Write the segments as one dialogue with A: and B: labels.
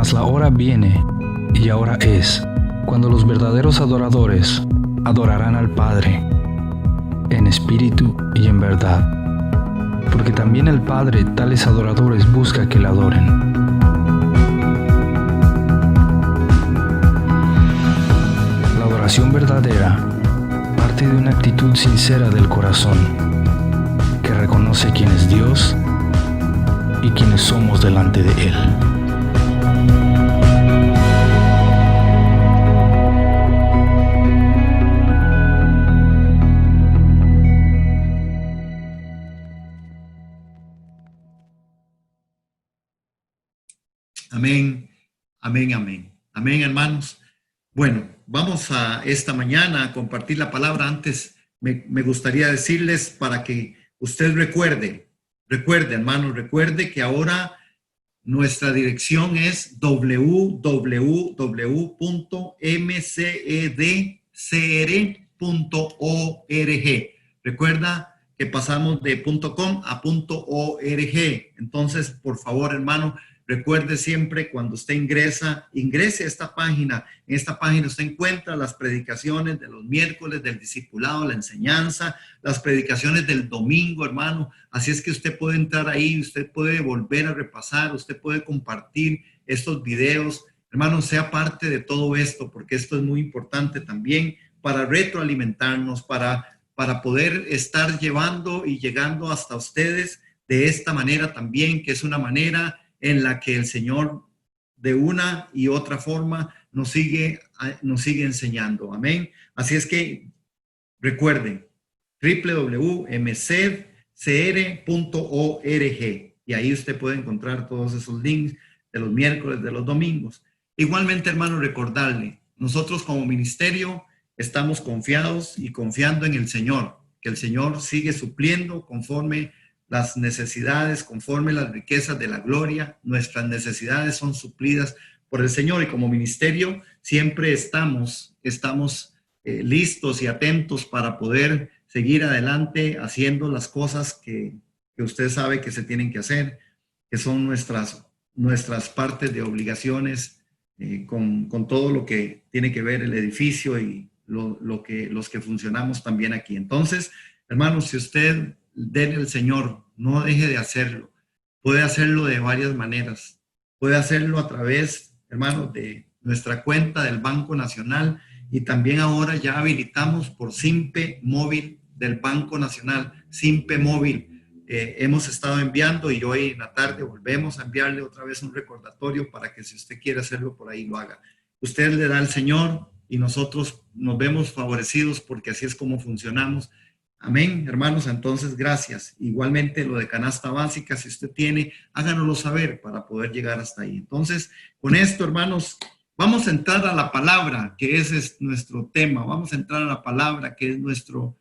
A: Mas la hora viene, y ahora es, cuando los verdaderos adoradores adorarán al Padre, en espíritu y en verdad, porque también el Padre tales adoradores busca que le adoren. La adoración verdadera parte de una actitud sincera del corazón, que reconoce quién es Dios y quiénes somos delante de Él.
B: Amén, amén, amén. Amén, hermanos. Bueno, vamos a esta mañana a compartir la palabra. Antes me gustaría decirles para que usted recuerde, hermanos, recuerde que ahora nuestra dirección es www.mcedcr.org. Recuerda que pasamos de .com a .org. Entonces, por favor, hermano, recuerde siempre cuando usted ingrese a esta página. En esta página usted encuentra las predicaciones de los miércoles, del discipulado, la enseñanza, las predicaciones del domingo, hermano. Así es que usted puede entrar ahí, usted puede volver a repasar, usted puede compartir estos videos. Hermano, sea parte de todo esto, porque esto es muy importante también para retroalimentarnos, para poder estar llevando y llegando hasta ustedes de esta manera también, que es una manera en la que el Señor de una y otra forma nos sigue enseñando. Amén. Así es que recuerden, www.mcedcr.org, y ahí usted puede encontrar todos esos links de los miércoles, de los domingos. Igualmente, hermano, recordarle, nosotros como ministerio estamos confiados y confiando en el Señor, que el Señor sigue supliendo conforme las necesidades, conforme las riquezas de la gloria. Nuestras necesidades son suplidas por el Señor, y como ministerio siempre estamos listos y atentos para poder seguir adelante haciendo las cosas que usted sabe que se tienen que hacer, que son nuestras partes de obligaciones, con todo lo que tiene que ver el edificio y los que funcionamos también aquí. Entonces, hermanos, si usted denle al Señor, no deje de hacerlo. Puede hacerlo de varias maneras. Puede hacerlo a través, hermanos, de nuestra cuenta del Banco Nacional, y también ahora ya habilitamos por Simpe Móvil del Banco Nacional, Simpe Móvil. Hemos estado enviando, y hoy en la tarde volvemos a enviarle otra vez un recordatorio para que si usted quiere hacerlo por ahí lo haga. Usted le da al Señor y nosotros nos vemos favorecidos, porque así es como funcionamos. Amén, hermanos. Entonces, gracias. Igualmente lo de canasta básica, si usted tiene, háganoslo saber para poder llegar hasta ahí. Entonces, con esto, hermanos, vamos a entrar a la palabra, que ese es nuestro tema. Vamos a entrar a la palabra, que es nuestro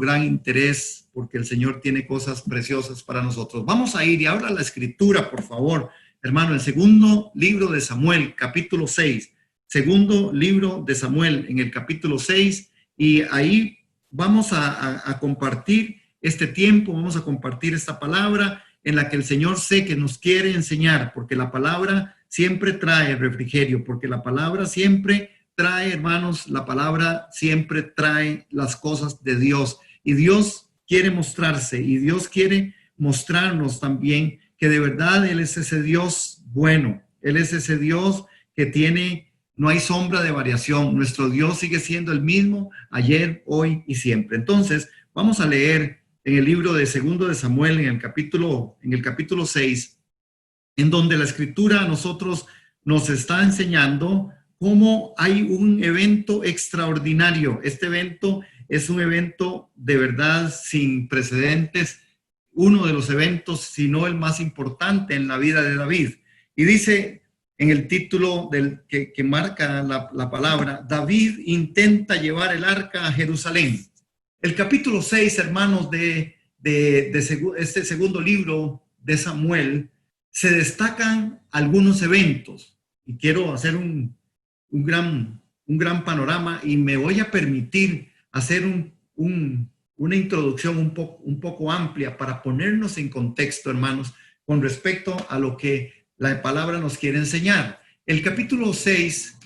B: gran interés, porque el Señor tiene cosas preciosas para nosotros. Vamos a ir y ahora la escritura, por favor, hermano, el segundo libro de Samuel, capítulo 6. Segundo libro de Samuel, en el capítulo 6, y ahí vamos a compartir este tiempo, vamos a compartir esta palabra en la que el Señor sé que nos quiere enseñar, porque la palabra siempre trae refrigerio, porque la palabra siempre trae, hermanos, la palabra siempre trae las cosas de Dios, y Dios quiere mostrarse, y Dios quiere mostrarnos también que de verdad Él es ese Dios bueno, Él es ese Dios que no hay sombra de variación. Nuestro Dios sigue siendo el mismo ayer, hoy y siempre. Entonces, vamos a leer en el libro de Segundo de Samuel, en el capítulo 6, en donde la escritura a nosotros nos está enseñando cómo hay un evento extraordinario. Este evento es un evento de verdad sin precedentes, uno de los eventos, si no el más importante en la vida de David. Y dice en el título que marca la palabra, David intenta llevar el arca a Jerusalén. El capítulo 6, hermanos, de este segundo libro de Samuel, se destacan algunos eventos, y quiero hacer un gran panorama, y me voy a permitir hacer una introducción un poco amplia para ponernos en contexto, hermanos, con respecto a lo que la palabra nos quiere enseñar. el capítulo 6,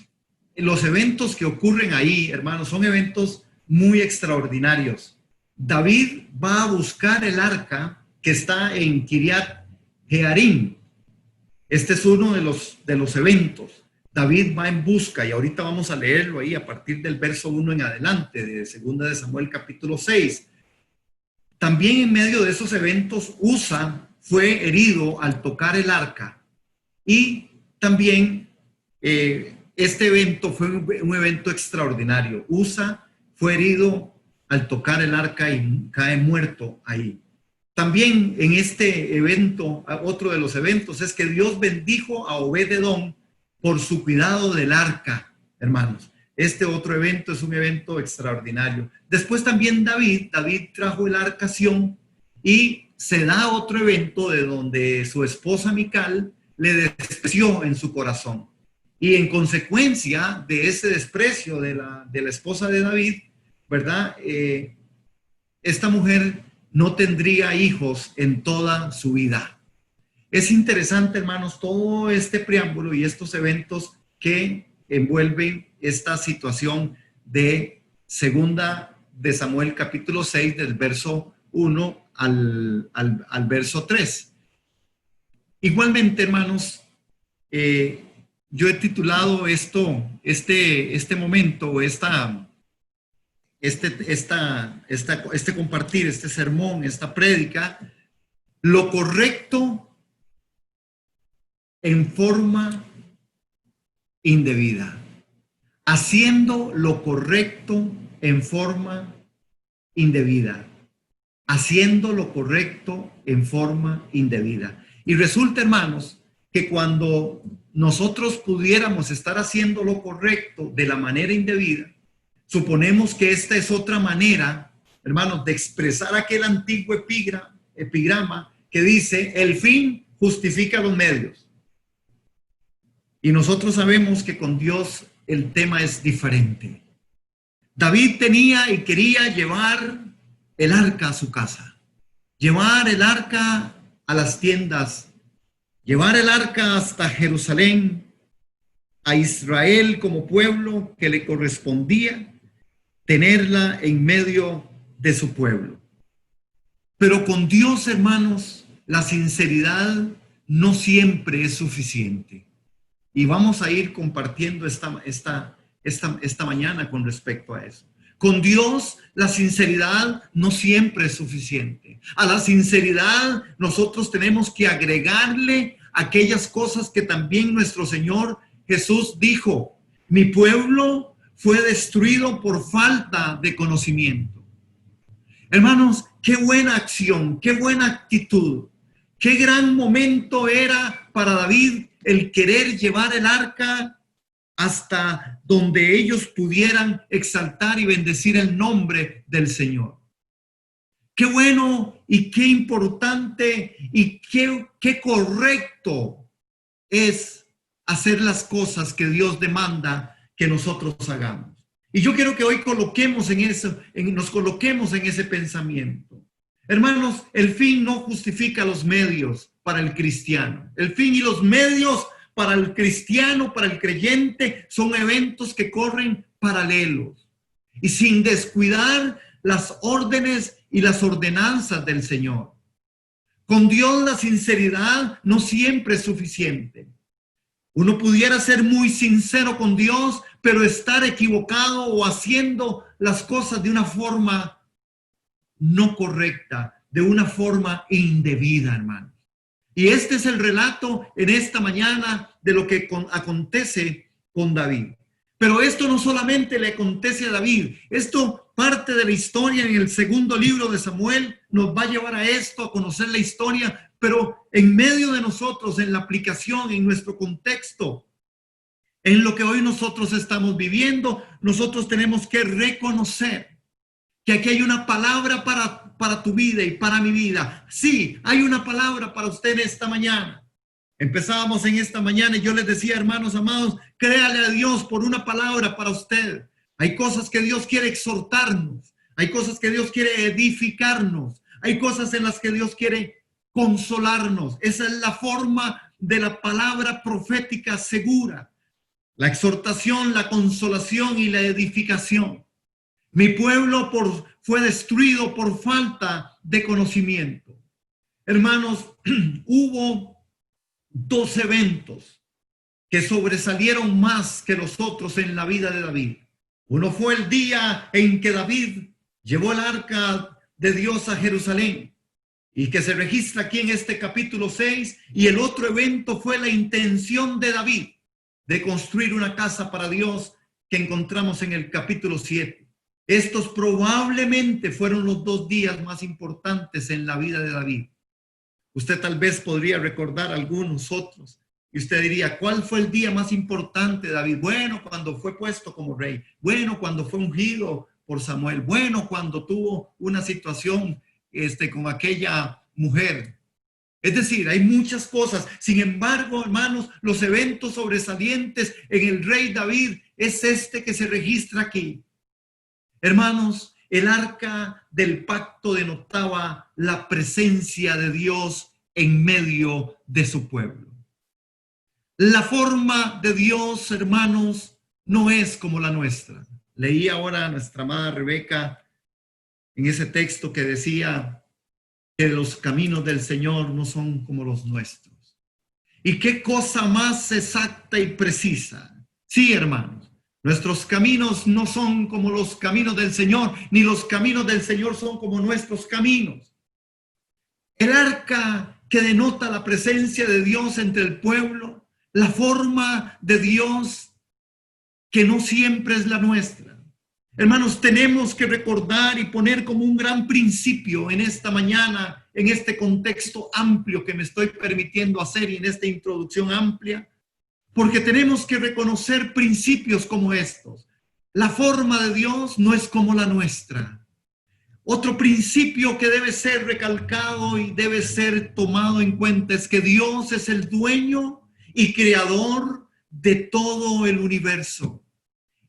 B: los eventos que ocurren ahí, hermanos, son eventos muy extraordinarios. David va a buscar el arca que está en Kiriat Jearim. Este es uno de los eventos. David va en busca, y ahorita vamos a leerlo ahí a partir del verso 1 en adelante, de 2 de Samuel capítulo 6. También en medio de esos eventos, Usa fue herido al tocar el arca. Y también este evento fue un evento extraordinario. Usa fue herido al tocar el arca y cae muerto ahí. También en este evento, otro de los eventos, es que Dios bendijo a Obed-Edom por su cuidado del arca, hermanos. Este otro evento es un evento extraordinario. Después también David trajo el arca a Sión, y se da otro evento de donde su esposa Mical le despreció en su corazón. Y en consecuencia de ese desprecio de la esposa de David, ¿verdad? Esta mujer no tendría hijos en toda su vida. Es interesante, hermanos, todo este preámbulo y estos eventos que envuelven esta situación de 2 de Samuel capítulo 6, del verso 1 al verso 3. Igualmente, hermanos, yo he titulado este momento, este compartir, este sermón, esta prédica, lo correcto en forma indebida. Haciendo lo correcto en forma indebida. Haciendo lo correcto en forma indebida. Y resulta, hermanos, que cuando nosotros pudiéramos estar haciendo lo correcto de la manera indebida, suponemos que esta es otra manera, hermanos, de expresar aquel antiguo epigrama que dice: el fin justifica los medios. Y nosotros sabemos que con Dios el tema es diferente. David tenía y quería llevar el arca a su casa, llevar el arca a las tiendas, llevar el arca hasta Jerusalén, a Israel como pueblo que le correspondía, tenerla en medio de su pueblo. Pero con Dios, hermanos, la sinceridad no siempre es suficiente. Y vamos a ir compartiendo esta mañana con respecto a eso. Con Dios, la sinceridad no siempre es suficiente. A la sinceridad nosotros tenemos que agregarle aquellas cosas que también nuestro Señor Jesús dijo: mi pueblo fue destruido por falta de conocimiento. Hermanos, qué buena acción, qué buena actitud, qué gran momento era para David el querer llevar el arca hasta donde ellos pudieran exaltar y bendecir el nombre del Señor. Qué bueno y qué importante y qué correcto es hacer las cosas que Dios demanda que nosotros hagamos. Y yo quiero que hoy nos coloquemos en ese pensamiento. Hermanos, el fin no justifica los medios para el cristiano. El fin y los medios para el cristiano, para el creyente, son eventos que corren paralelos y sin descuidar las órdenes y las ordenanzas del Señor. Con Dios la sinceridad no siempre es suficiente. Uno pudiera ser muy sincero con Dios, pero estar equivocado o haciendo las cosas de una forma no correcta, de una forma indebida, hermano. Y este es el relato en esta mañana de lo que acontece con David. Pero esto no solamente le acontece a David, esto parte de la historia en el segundo libro de Samuel, nos va a llevar a esto, a conocer la historia, pero en medio de nosotros, en la aplicación, en nuestro contexto, en lo que hoy nosotros estamos viviendo, nosotros tenemos que reconocer que aquí hay una palabra para tu vida y para mi vida. Sí, hay una palabra para usted esta mañana. Empezábamos en esta mañana y yo les decía, hermanos amados, créale a Dios por una palabra para usted. Hay cosas que Dios quiere exhortarnos. Hay cosas que Dios quiere edificarnos. Hay cosas en las que Dios quiere consolarnos. Esa es la forma de la palabra profética segura, la exhortación, la consolación y la edificación. Mi pueblo fue destruido por falta de conocimiento. Hermanos, hubo dos eventos que sobresalieron más que los otros en la vida de David. Uno fue el día en que David llevó el arca de Dios a Jerusalén y que se registra aquí en este capítulo 6. Y el otro evento fue la intención de David de construir una casa para Dios que encontramos en el capítulo 7. Estos probablemente fueron los dos días más importantes en la vida de David. Usted tal vez podría recordar algunos otros y usted diría, ¿cuál fue el día más importante de David? Bueno, cuando fue puesto como rey. Bueno, cuando fue ungido por Samuel. Bueno, cuando tuvo una situación con aquella mujer. Es decir, hay muchas cosas. Sin embargo, hermanos, los eventos sobresalientes en el rey David es este que se registra aquí. Hermanos, el arca del pacto denotaba la presencia de Dios en medio de su pueblo. La forma de Dios, hermanos, no es como la nuestra. Leí ahora a nuestra amada Rebeca en ese texto que decía que los caminos del Señor no son como los nuestros. Y qué cosa más exacta y precisa. Sí, hermanos, nuestros caminos no son como los caminos del Señor, ni los caminos del Señor son como nuestros caminos. El arca que denota la presencia de Dios entre el pueblo, la forma de Dios que no siempre es la nuestra. Hermanos, tenemos que recordar y poner como un gran principio en esta mañana, en este contexto amplio que me estoy permitiendo hacer y en esta introducción amplia, porque tenemos que reconocer principios como estos. La forma de Dios no es como la nuestra. Otro principio que debe ser recalcado y debe ser tomado en cuenta es que Dios es el dueño y creador de todo el universo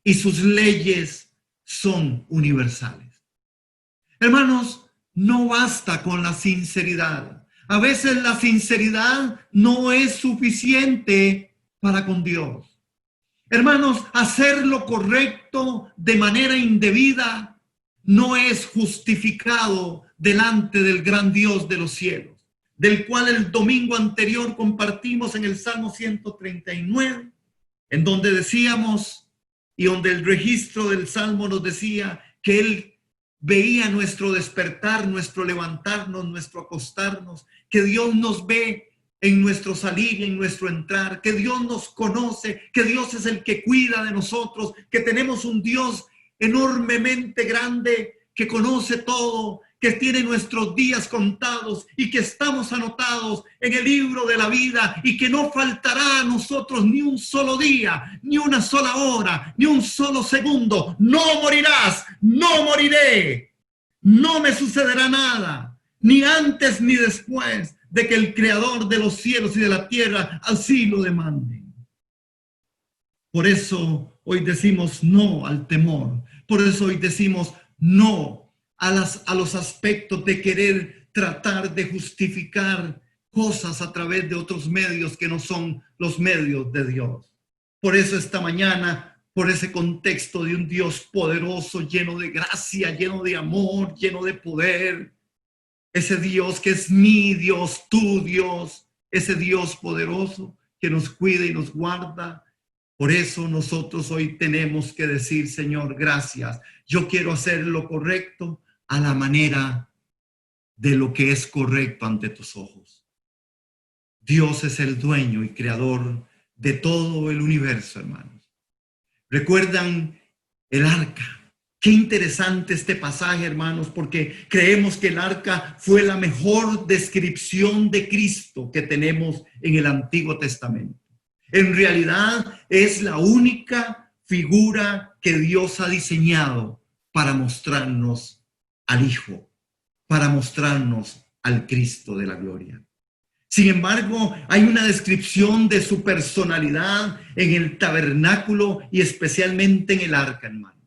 B: y sus leyes son universales. Hermanos, no basta con la sinceridad. A veces la sinceridad no es suficiente para con Dios. Hermanos, hacer lo correcto de manera indebida no es justificado delante del gran Dios de los cielos, del cual el domingo anterior compartimos en el Salmo 139, en donde decíamos, y donde el registro del Salmo nos decía que Él veía nuestro despertar, nuestro levantarnos, nuestro acostarnos, que Dios nos ve en nuestro salir y en nuestro entrar, que Dios nos conoce, que Dios es el que cuida de nosotros, que tenemos un Dios enormemente grande que conoce todo, que tiene nuestros días contados y que estamos anotados en el libro de la vida y que no faltará a nosotros ni un solo día, ni una sola hora, ni un solo segundo. No morirás, no moriré, no me sucederá nada, ni antes ni después de que el Creador de los cielos y de la tierra así lo demande. Por eso hoy decimos no al temor, por eso hoy decimos no a los aspectos de querer tratar de justificar cosas a través de otros medios que no son los medios de Dios. Por eso esta mañana, por ese contexto de un Dios poderoso, lleno de gracia, lleno de amor, lleno de poder, ese Dios que es mi Dios, tu Dios, ese Dios poderoso que nos cuida y nos guarda. Por eso nosotros hoy tenemos que decir, Señor, gracias. Yo quiero hacer lo correcto a la manera de lo que es correcto ante tus ojos. Dios es el dueño y creador de todo el universo, hermanos. ¿Recuerdan el arca? Qué interesante este pasaje, hermanos, porque creemos que el arca fue la mejor descripción de Cristo que tenemos en el Antiguo Testamento. En realidad es la única figura que Dios ha diseñado para mostrarnos al Hijo, para mostrarnos al Cristo de la gloria. Sin embargo, hay una descripción de su personalidad en el tabernáculo y especialmente en el arca, hermano.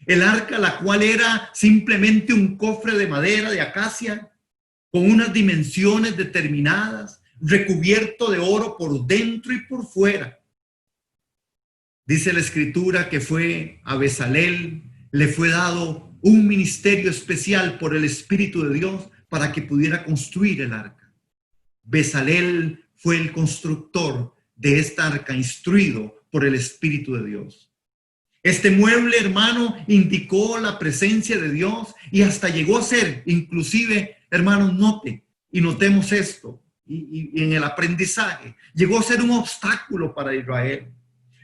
B: El arca, la cual era simplemente un cofre de madera de acacia con unas dimensiones determinadas, recubierto de oro por dentro y por fuera. Dice la Escritura que fue a Bezalel, le fue dado un ministerio especial por el Espíritu de Dios para que pudiera construir el arca. Bezalel fue el constructor de esta arca, instruido por el Espíritu de Dios. Este mueble, hermano, indicó la presencia de Dios y hasta llegó a ser, inclusive, hermanos, notemos esto, y en el aprendizaje, llegó a ser un obstáculo para Israel,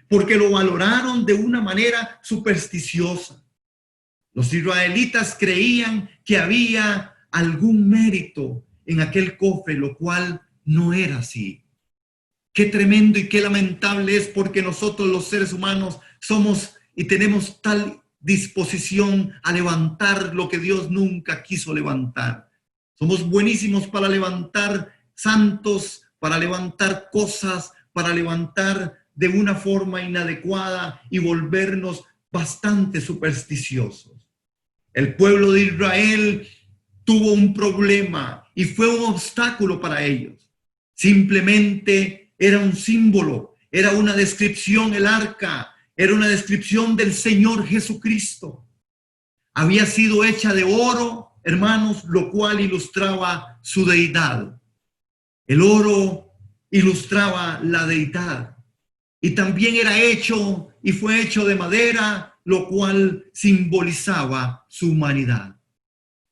B: porque lo valoraron de una manera supersticiosa. Los israelitas creían que había algún mérito en aquel cofre, lo cual no era así. Qué tremendo y qué lamentable es, porque nosotros los seres humanos somos y tenemos tal disposición a levantar lo que Dios nunca quiso levantar. Somos buenísimos para levantar santos, para levantar cosas, para levantar de una forma inadecuada y volvernos bastante supersticiosos. El pueblo de Israel tuvo un problema y fue un obstáculo para ellos. Simplemente era un símbolo, era una descripción, el arca era una descripción del Señor Jesucristo. Había sido hecha de oro, hermanos, lo cual ilustraba su deidad. El oro ilustraba la deidad. Y también era hecho y fue hecho de madera, lo cual simbolizaba su humanidad.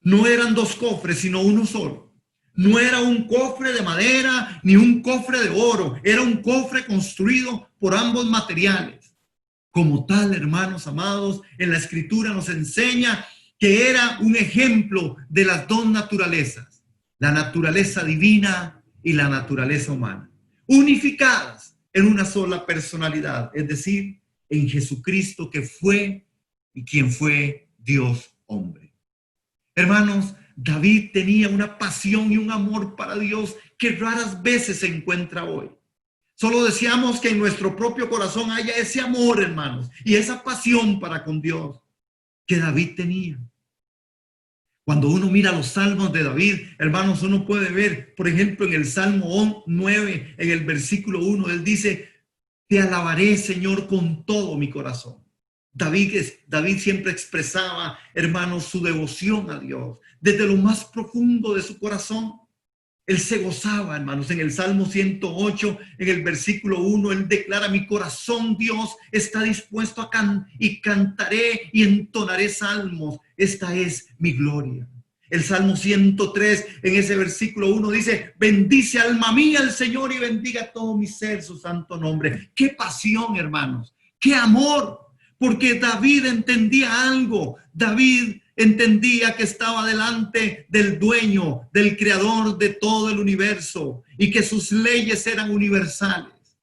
B: No eran dos cofres, sino uno solo. No era un cofre de madera ni un cofre de oro. Era un cofre construido por ambos materiales. Como tal, hermanos amados, en la Escritura nos enseña que era un ejemplo de las dos naturalezas, la naturaleza divina y la naturaleza humana, unificadas en una sola personalidad, es decir, en Jesucristo, que fue y quien fue Dios hombre. Hermanos, David tenía una pasión y un amor para Dios que raras veces se encuentra hoy. Solo deseamos que en nuestro propio corazón haya ese amor, hermanos, y esa pasión para con Dios que David tenía. Cuando uno mira los salmos de David, hermanos, uno puede ver, por ejemplo, en el Salmo 9, en el versículo 1, él dice: te alabaré, Señor, con todo mi corazón. David siempre expresaba, hermanos, su devoción a Dios desde lo más profundo de su corazón. Él se gozaba, hermanos. En el Salmo 108, en el versículo 1, él declara: mi corazón, Dios, está dispuesto a y cantaré y entonaré salmos. Esta es mi gloria. El Salmo 103, en ese versículo 1 dice: bendice alma mía al Señor y bendiga todo mi ser su santo nombre. Qué pasión, hermanos, qué amor, porque David entendía algo. David entendía que estaba delante del dueño, del creador de todo el universo, y que sus leyes eran universales.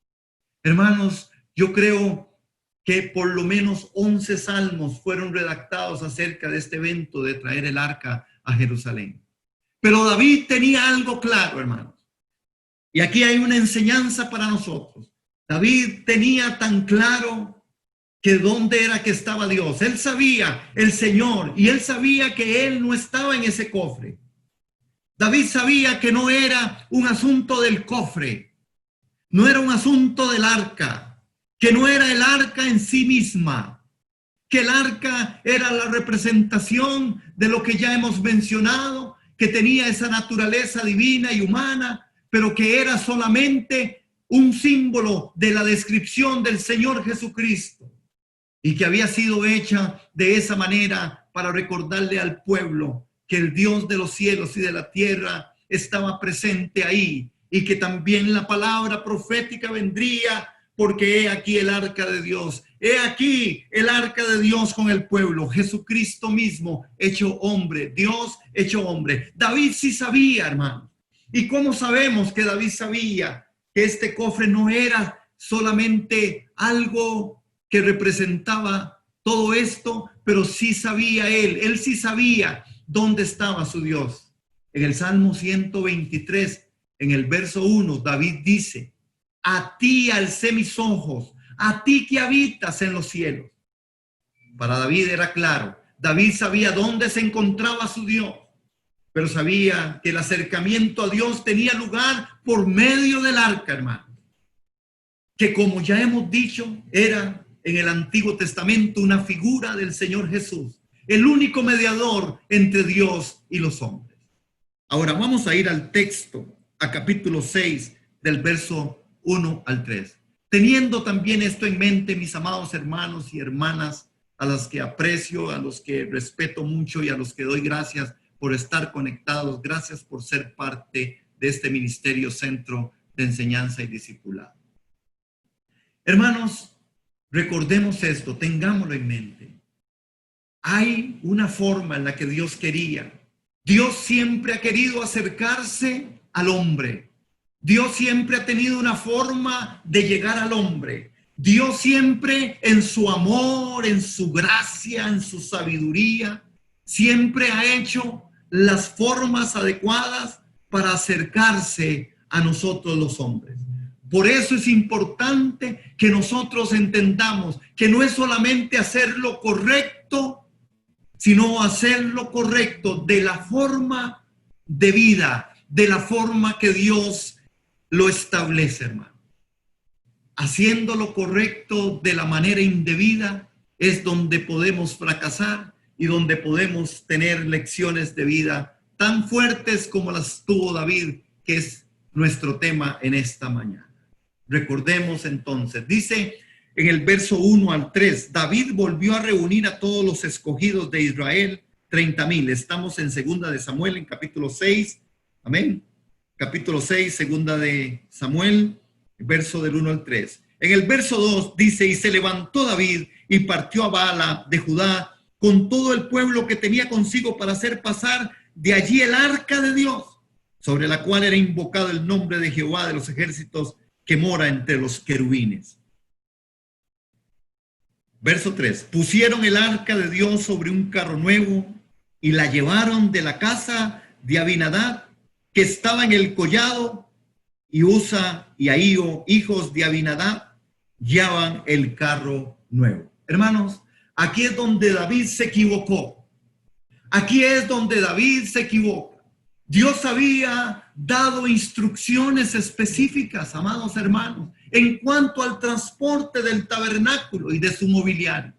B: Hermanos, yo creo que por lo menos 11 salmos fueron redactados acerca de este evento de traer el arca a Jerusalén. Pero David tenía algo claro, hermanos. Y aquí hay una enseñanza para nosotros. David tenía tan claro que dónde era que estaba Dios. Él sabía el Señor, y él sabía que él no estaba en ese cofre. David sabía que no era un asunto del cofre, no era un asunto del arca, que no era el arca en sí misma, que el arca era la representación de lo que ya hemos mencionado, que tenía esa naturaleza divina y humana, pero que era solamente un símbolo de la descripción del Señor Jesucristo, y que había sido hecha de esa manera para recordarle al pueblo que el Dios de los cielos y de la tierra estaba presente ahí, y que también la palabra profética vendría, porque he aquí el arca de Dios, he aquí el arca de Dios con el pueblo, Jesucristo mismo hecho hombre, Dios hecho hombre. David sí sabía, hermano. ¿Y cómo sabemos que David sabía que este cofre no era solamente algo que representaba todo esto, pero sí sabía él sí sabía dónde estaba su Dios? En el Salmo 123, en el verso 1, David dice: a ti alcé mis ojos, a ti que habitas en los cielos. Para David era claro, David sabía dónde se encontraba su Dios. pero sabía que el acercamiento a Dios tenía lugar por medio del arca, hermano, que como ya hemos dicho, era en el Antiguo Testamento una figura del Señor Jesús, el único mediador entre Dios y los hombres. Ahora vamos a ir al texto, a capítulo 6, del verso 1 al 3. Teniendo también esto en mente, mis amados hermanos y hermanas, a las que aprecio, a los que respeto mucho y a los que doy gracias por estar conectados, gracias por ser parte de este ministerio Centro de Enseñanza y Discipulado. Hermanos, recordemos esto, tengámoslo en mente. Hay una forma en la que Dios quería. Dios siempre ha querido acercarse al hombre. Dios siempre ha tenido una forma de llegar al hombre. Dios siempre en su amor, en su gracia, en su sabiduría, siempre ha hecho las formas adecuadas para acercarse a nosotros los hombres. Por eso es importante que nosotros entendamos que no es solamente hacer lo correcto, sino hacer lo correcto de la forma de vida, de la forma que Dios lo establece, hermano. Haciendo lo correcto de la manera indebida es donde podemos fracasar y donde podemos tener lecciones de vida tan fuertes como las tuvo David, que es nuestro tema en esta mañana. Recordemos entonces, dice en el verso 1 al 3, David volvió a reunir a todos los escogidos de Israel, 30,000. Estamos en segunda de Samuel, en capítulo 6, amén. Capítulo 6, segunda de Samuel, verso del 1 al 3. En el verso 2 dice, y se levantó David y partió a Baala de Judá con todo el pueblo que tenía consigo para hacer pasar de allí el arca de Dios, sobre la cual era invocado el nombre de Jehová de los ejércitos que mora entre los querubines. Verso 3, pusieron el arca de Dios sobre un carro nuevo y la llevaron de la casa de Abinadab, que estaba en el collado, y Usa y Ahío, hijos de Abinadab, llevaban el carro nuevo. Hermanos, aquí es donde David se equivocó. Aquí es donde David se equivoca. Dios había dado instrucciones específicas, amados hermanos, en cuanto al transporte del tabernáculo y de su mobiliario.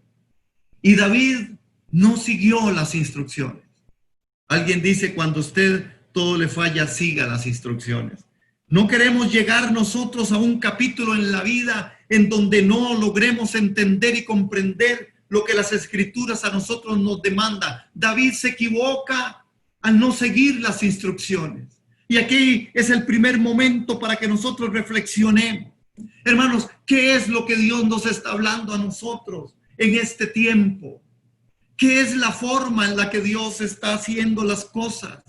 B: Y David no siguió las instrucciones. Alguien dice, cuando usted todo le falla, siga las instrucciones. No queremos llegar nosotros a un capítulo en la vida en donde no logremos entender y comprender lo que las escrituras a nosotros nos demandan. David se equivoca al no seguir las instrucciones. Y aquí es el primer momento para que nosotros reflexionemos. Hermanos, ¿qué es lo que Dios nos está hablando a nosotros en este tiempo? ¿Qué es la forma en la que Dios está haciendo las cosas?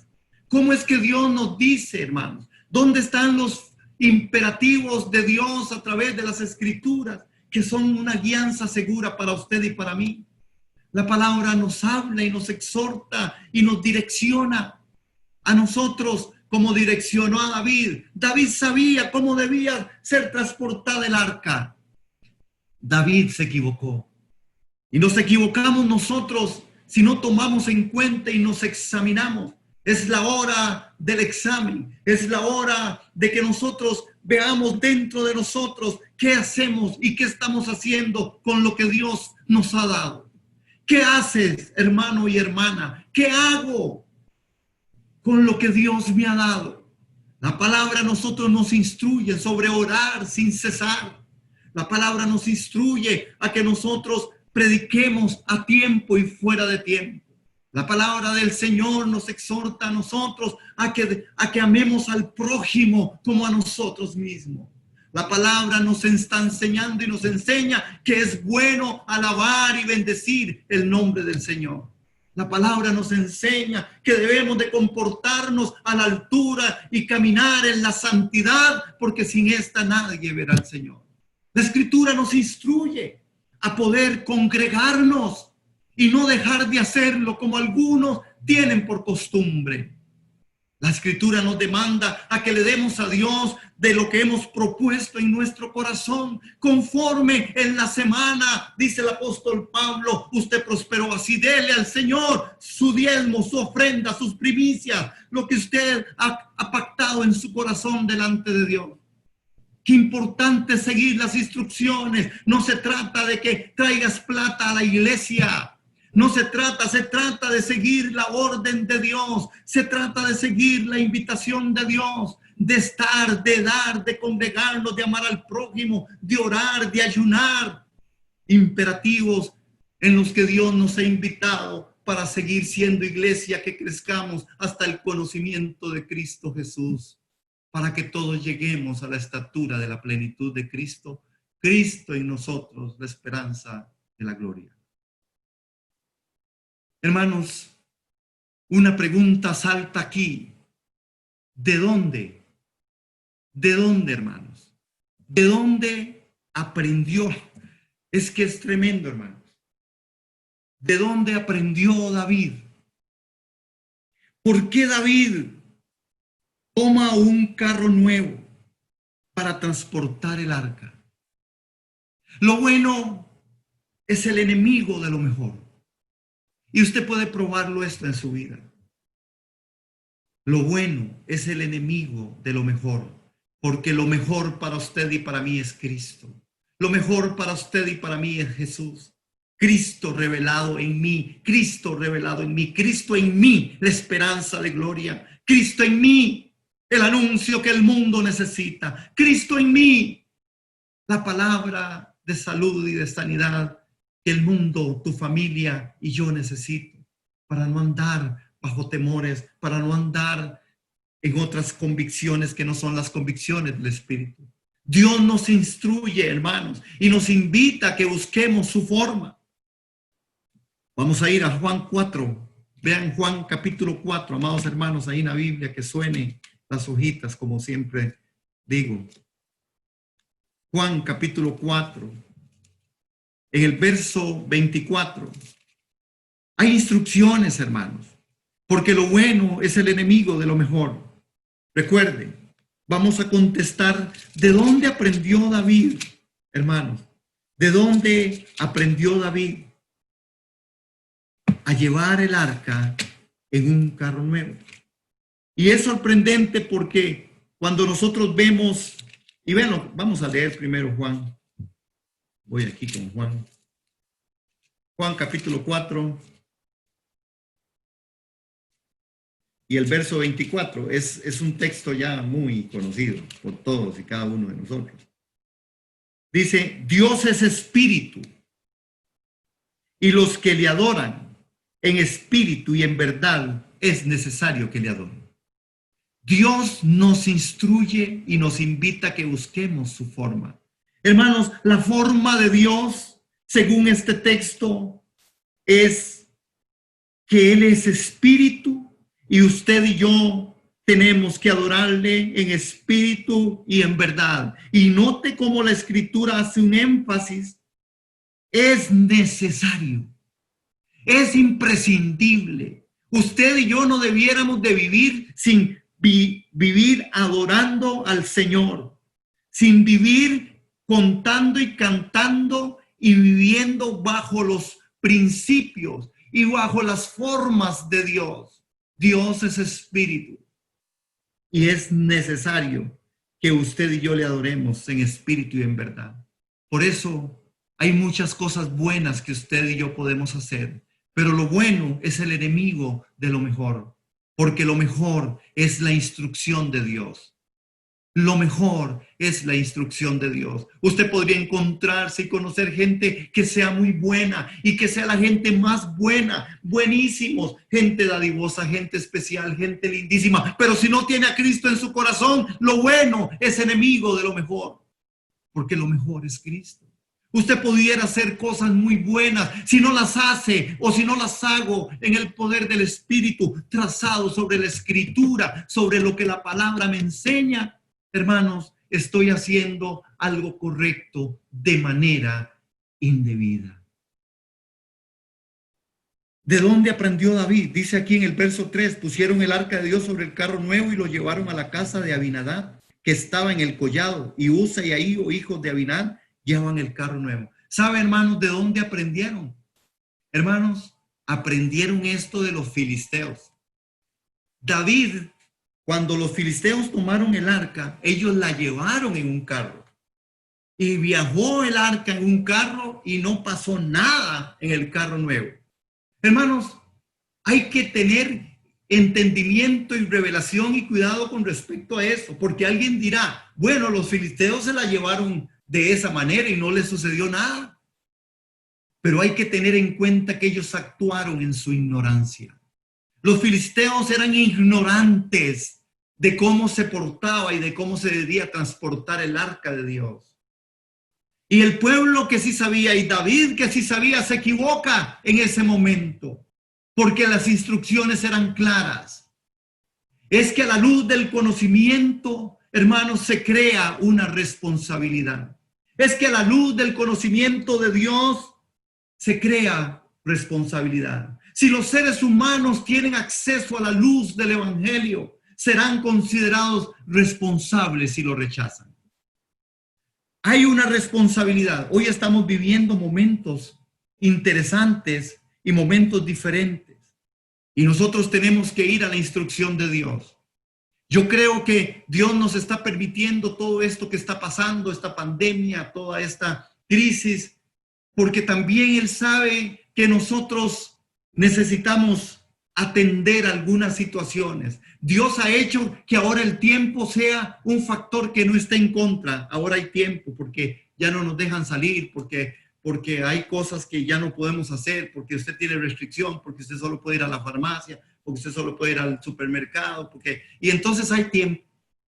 B: ¿Cómo es que Dios nos dice, hermanos? ¿Dónde están los imperativos de Dios a través de las escrituras, que son una guianza segura para usted y para mí? La palabra nos habla y nos exhorta y nos direcciona a nosotros como direccionó a David. David sabía cómo debía ser transportada el arca. David se equivocó. Y nos equivocamos nosotros si no tomamos en cuenta y nos examinamos. Es la hora del examen. Es la hora de que nosotros veamos dentro de nosotros qué hacemos y qué estamos haciendo con lo que Dios nos ha dado. ¿Qué haces, hermano y hermana? ¿Qué hago con lo que Dios me ha dado? La palabra a nosotros nos instruye sobre orar sin cesar. La palabra nos instruye a que nosotros prediquemos a tiempo y fuera de tiempo. La palabra del Señor nos exhorta a nosotros a que amemos al prójimo como a nosotros mismos. La palabra nos está enseñando y nos enseña que es bueno alabar y bendecir el nombre del Señor. La palabra nos enseña que debemos de comportarnos a la altura y caminar en la santidad, porque sin esta nadie verá al Señor. La Escritura nos instruye a poder congregarnos y no dejar de hacerlo como algunos tienen por costumbre. La Escritura nos demanda a que le demos a Dios de lo que hemos propuesto en nuestro corazón, conforme en la semana, dice el apóstol Pablo, usted prosperó, así dele al Señor su diezmo, su ofrenda, sus primicias, lo que usted ha pactado en su corazón delante de Dios. Qué importante seguir las instrucciones. No se trata de que traigas plata a la iglesia. No se trata de seguir la orden de Dios. Se trata de seguir la invitación de Dios, de estar, de dar, de congregarnos, de amar al prójimo, de orar, de ayunar. Imperativos en los que Dios nos ha invitado para seguir siendo iglesia, que crezcamos hasta el conocimiento de Cristo Jesús, para que todos lleguemos a la estatura de la plenitud de Cristo, Cristo en nosotros, la esperanza de la gloria. Hermanos, una pregunta salta aquí. ¿De dónde? ¿De dónde, hermanos? ¿De dónde aprendió? Es que es tremendo, hermanos. ¿De dónde aprendió David? ¿Por qué David toma un carro nuevo para transportar el arca? Lo bueno es el enemigo de lo mejor. Y usted puede probarlo esto en su vida. Lo bueno es el enemigo de lo mejor, porque lo mejor para usted y para mí es Cristo. Lo mejor para usted y para mí es Jesús. Cristo revelado en mí, Cristo revelado en mí, Cristo en mí, la esperanza de gloria. Cristo en mí, el anuncio que el mundo necesita. Cristo en mí, la palabra de salud y de sanidad que el mundo, tu familia y yo necesito para no andar bajo temores, para no andar en otras convicciones que no son las convicciones del Espíritu. Dios nos instruye, hermanos, y nos invita a que busquemos su forma. Vamos a ir a Juan 4. Vean Juan capítulo 4, amados hermanos, ahí en la Biblia, que suene las hojitas, como siempre digo. Juan capítulo 4. En el verso 24, hay instrucciones, hermanos, porque lo bueno es el enemigo de lo mejor. Recuerden, vamos a contestar, ¿de dónde aprendió David, hermanos? ¿De dónde aprendió David a llevar el arca en un carro nuevo? Y es sorprendente porque cuando nosotros vemos, y ven, vamos a leer primero Juan. Voy aquí con Juan. Juan capítulo 4 y el verso 24. Es un texto ya muy conocido por todos y cada uno de nosotros. Dice, Dios es espíritu y los que le adoran en espíritu y en verdad es necesario que le adoren. Dios nos instruye y nos invita a que busquemos su forma. Hermanos, la forma de Dios, según este texto, es que Él es espíritu y usted y yo tenemos que adorarle en espíritu y en verdad. Y note cómo la Escritura hace un énfasis. Es necesario, es imprescindible. Usted y yo no debiéramos de vivir sin vivir adorando al Señor, sin vivir contando y cantando y viviendo bajo los principios y bajo las formas de Dios. Dios es espíritu y es necesario que usted y yo le adoremos en espíritu y en verdad. Por eso hay muchas cosas buenas que usted y yo podemos hacer, pero lo bueno es el enemigo de lo mejor, porque lo mejor es la instrucción de Dios. Lo mejor es la instrucción de Dios. Usted podría encontrarse y conocer gente que sea muy buena y que sea la gente más buena, buenísimos, gente dadivosa, gente especial, gente lindísima. Pero si no tiene a Cristo en su corazón, lo bueno es enemigo de lo mejor, porque lo mejor es Cristo. Usted pudiera hacer cosas muy buenas, si no las hace o si no las hago en el poder del Espíritu, trazado sobre la Escritura, sobre lo que la palabra me enseña. Hermanos, estoy haciendo algo correcto de manera indebida. ¿De dónde aprendió David? Dice aquí en el verso 3, pusieron el arca de Dios sobre el carro nuevo y lo llevaron a la casa de Abinadab, que estaba en el collado, y Usa y Ahío, hijos de Abinadab, llevan el carro nuevo. ¿Sabe, hermanos, de dónde aprendieron? Hermanos, aprendieron esto de los filisteos. David, cuando los filisteos tomaron el arca, ellos la llevaron en un carro. Y viajó el arca en un carro y no pasó nada en el carro nuevo. Hermanos, hay que tener entendimiento y revelación y cuidado con respecto a eso, porque alguien dirá, bueno, los filisteos se la llevaron de esa manera y no les sucedió nada. Pero hay que tener en cuenta que ellos actuaron en su ignorancia. Los filisteos eran ignorantes de cómo se portaba y de cómo se debía transportar el arca de Dios. Y el pueblo que sí sabía, y David que sí sabía, se equivoca en ese momento, porque las instrucciones eran claras. Es que a la luz del conocimiento, hermanos, se crea una responsabilidad. Es que a la luz del conocimiento de Dios se crea responsabilidad. Si los seres humanos tienen acceso a la luz del evangelio, serán considerados responsables si lo rechazan. Hay una responsabilidad. Hoy estamos viviendo momentos interesantes y momentos diferentes. Y nosotros tenemos que ir a la instrucción de Dios. Yo creo que Dios nos está permitiendo todo esto que está pasando, esta pandemia, toda esta crisis, porque también Él sabe que nosotros necesitamos atender algunas situaciones. Dios ha hecho que ahora el tiempo sea un factor que no esté en contra. Ahora hay tiempo porque ya no nos dejan salir, porque hay cosas que ya no podemos hacer, porque usted tiene restricción, porque usted solo puede ir a la farmacia, porque usted solo puede ir al supermercado, y entonces hay tiempo.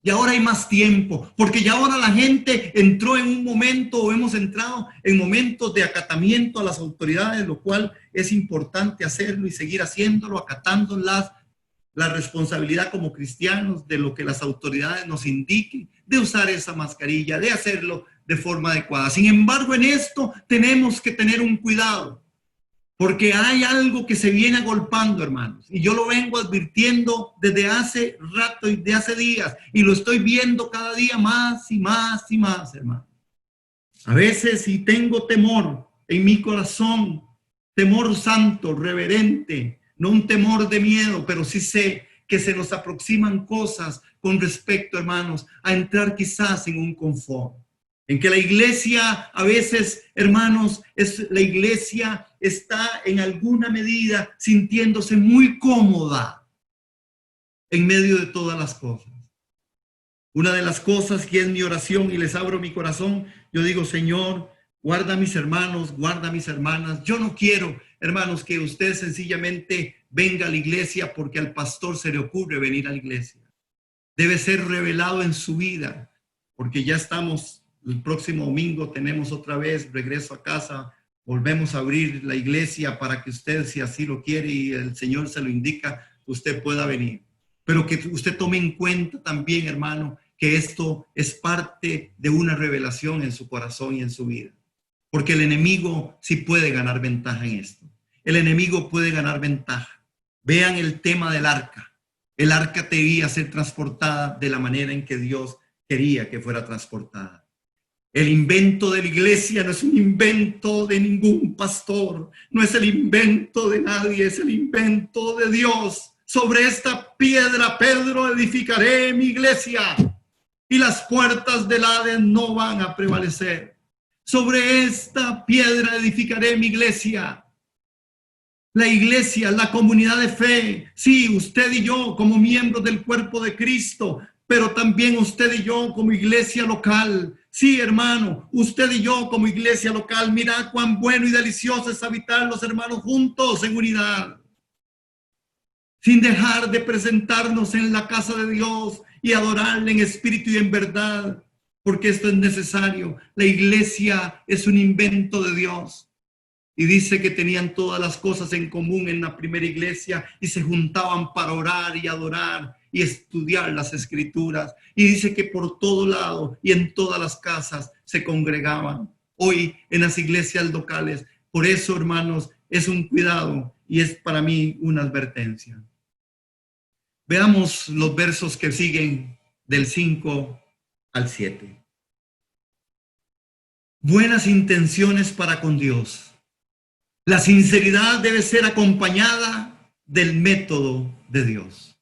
B: Y ahora hay más tiempo, porque ya ahora la gente entró en un momento, o hemos entrado en momentos de acatamiento a las autoridades, lo cual es importante hacerlo y seguir haciéndolo, acatando la responsabilidad como cristianos de lo que las autoridades nos indiquen, de usar esa mascarilla, de hacerlo de forma adecuada. Sin embargo, en esto tenemos que tener un cuidado, porque hay algo que se viene agolpando, hermanos, y yo lo vengo advirtiendo desde hace rato y de hace días, y lo estoy viendo cada día más y más y más, hermanos. A veces, si tengo temor en mi corazón, temor santo, reverente, no un temor de miedo, pero sí sé que se nos aproximan cosas con respecto, hermanos, a entrar quizás en un confort. En que la iglesia a veces, hermanos, la iglesia está en alguna medida sintiéndose muy cómoda en medio de todas las cosas. Una de las cosas que es mi oración y les abro mi corazón, yo digo, Señor, guarda a mis hermanos, guarda a mis hermanas. Yo no quiero, hermanos, que usted sencillamente venga a la iglesia porque al pastor se le ocurre venir a la iglesia. Debe ser revelado en su vida, porque ya estamos. El próximo domingo tenemos otra vez regreso a casa, volvemos a abrir la iglesia para que usted, si así lo quiere y el Señor se lo indica, usted pueda venir. Pero que usted tome en cuenta también, hermano, que esto es parte de una revelación en su corazón y en su vida. Porque el enemigo sí puede ganar ventaja en esto. El enemigo puede ganar ventaja. Vean el tema del arca. El arca debía ser transportada de la manera en que Dios quería que fuera transportada. El invento de la iglesia no es un invento de ningún pastor, no es el invento de nadie, es el invento de Dios. Sobre esta piedra, Pedro, edificaré mi iglesia y las puertas del Hades no van a prevalecer. Sobre esta piedra edificaré mi iglesia. La iglesia, la comunidad de fe, sí, usted y yo como miembros del cuerpo de Cristo, pero también usted y yo como iglesia local. Sí, hermano, usted y yo como iglesia local, mirad cuán bueno y delicioso es habitar los hermanos juntos en unidad. Sin dejar de presentarnos en la casa de Dios y adorarle en espíritu y en verdad, porque esto es necesario. La iglesia es un invento de Dios. Y dice que tenían todas las cosas en común en la primera iglesia y se juntaban para orar y adorar y estudiar las escrituras. Y dice que por todo lado y en todas las casas se congregaban. Hoy en las iglesias locales. Por eso, hermanos, es un cuidado y es para mí una advertencia. Veamos los versos que siguen del 5 al 7. Buenas intenciones para con Dios. La sinceridad debe ser acompañada del método de Dios.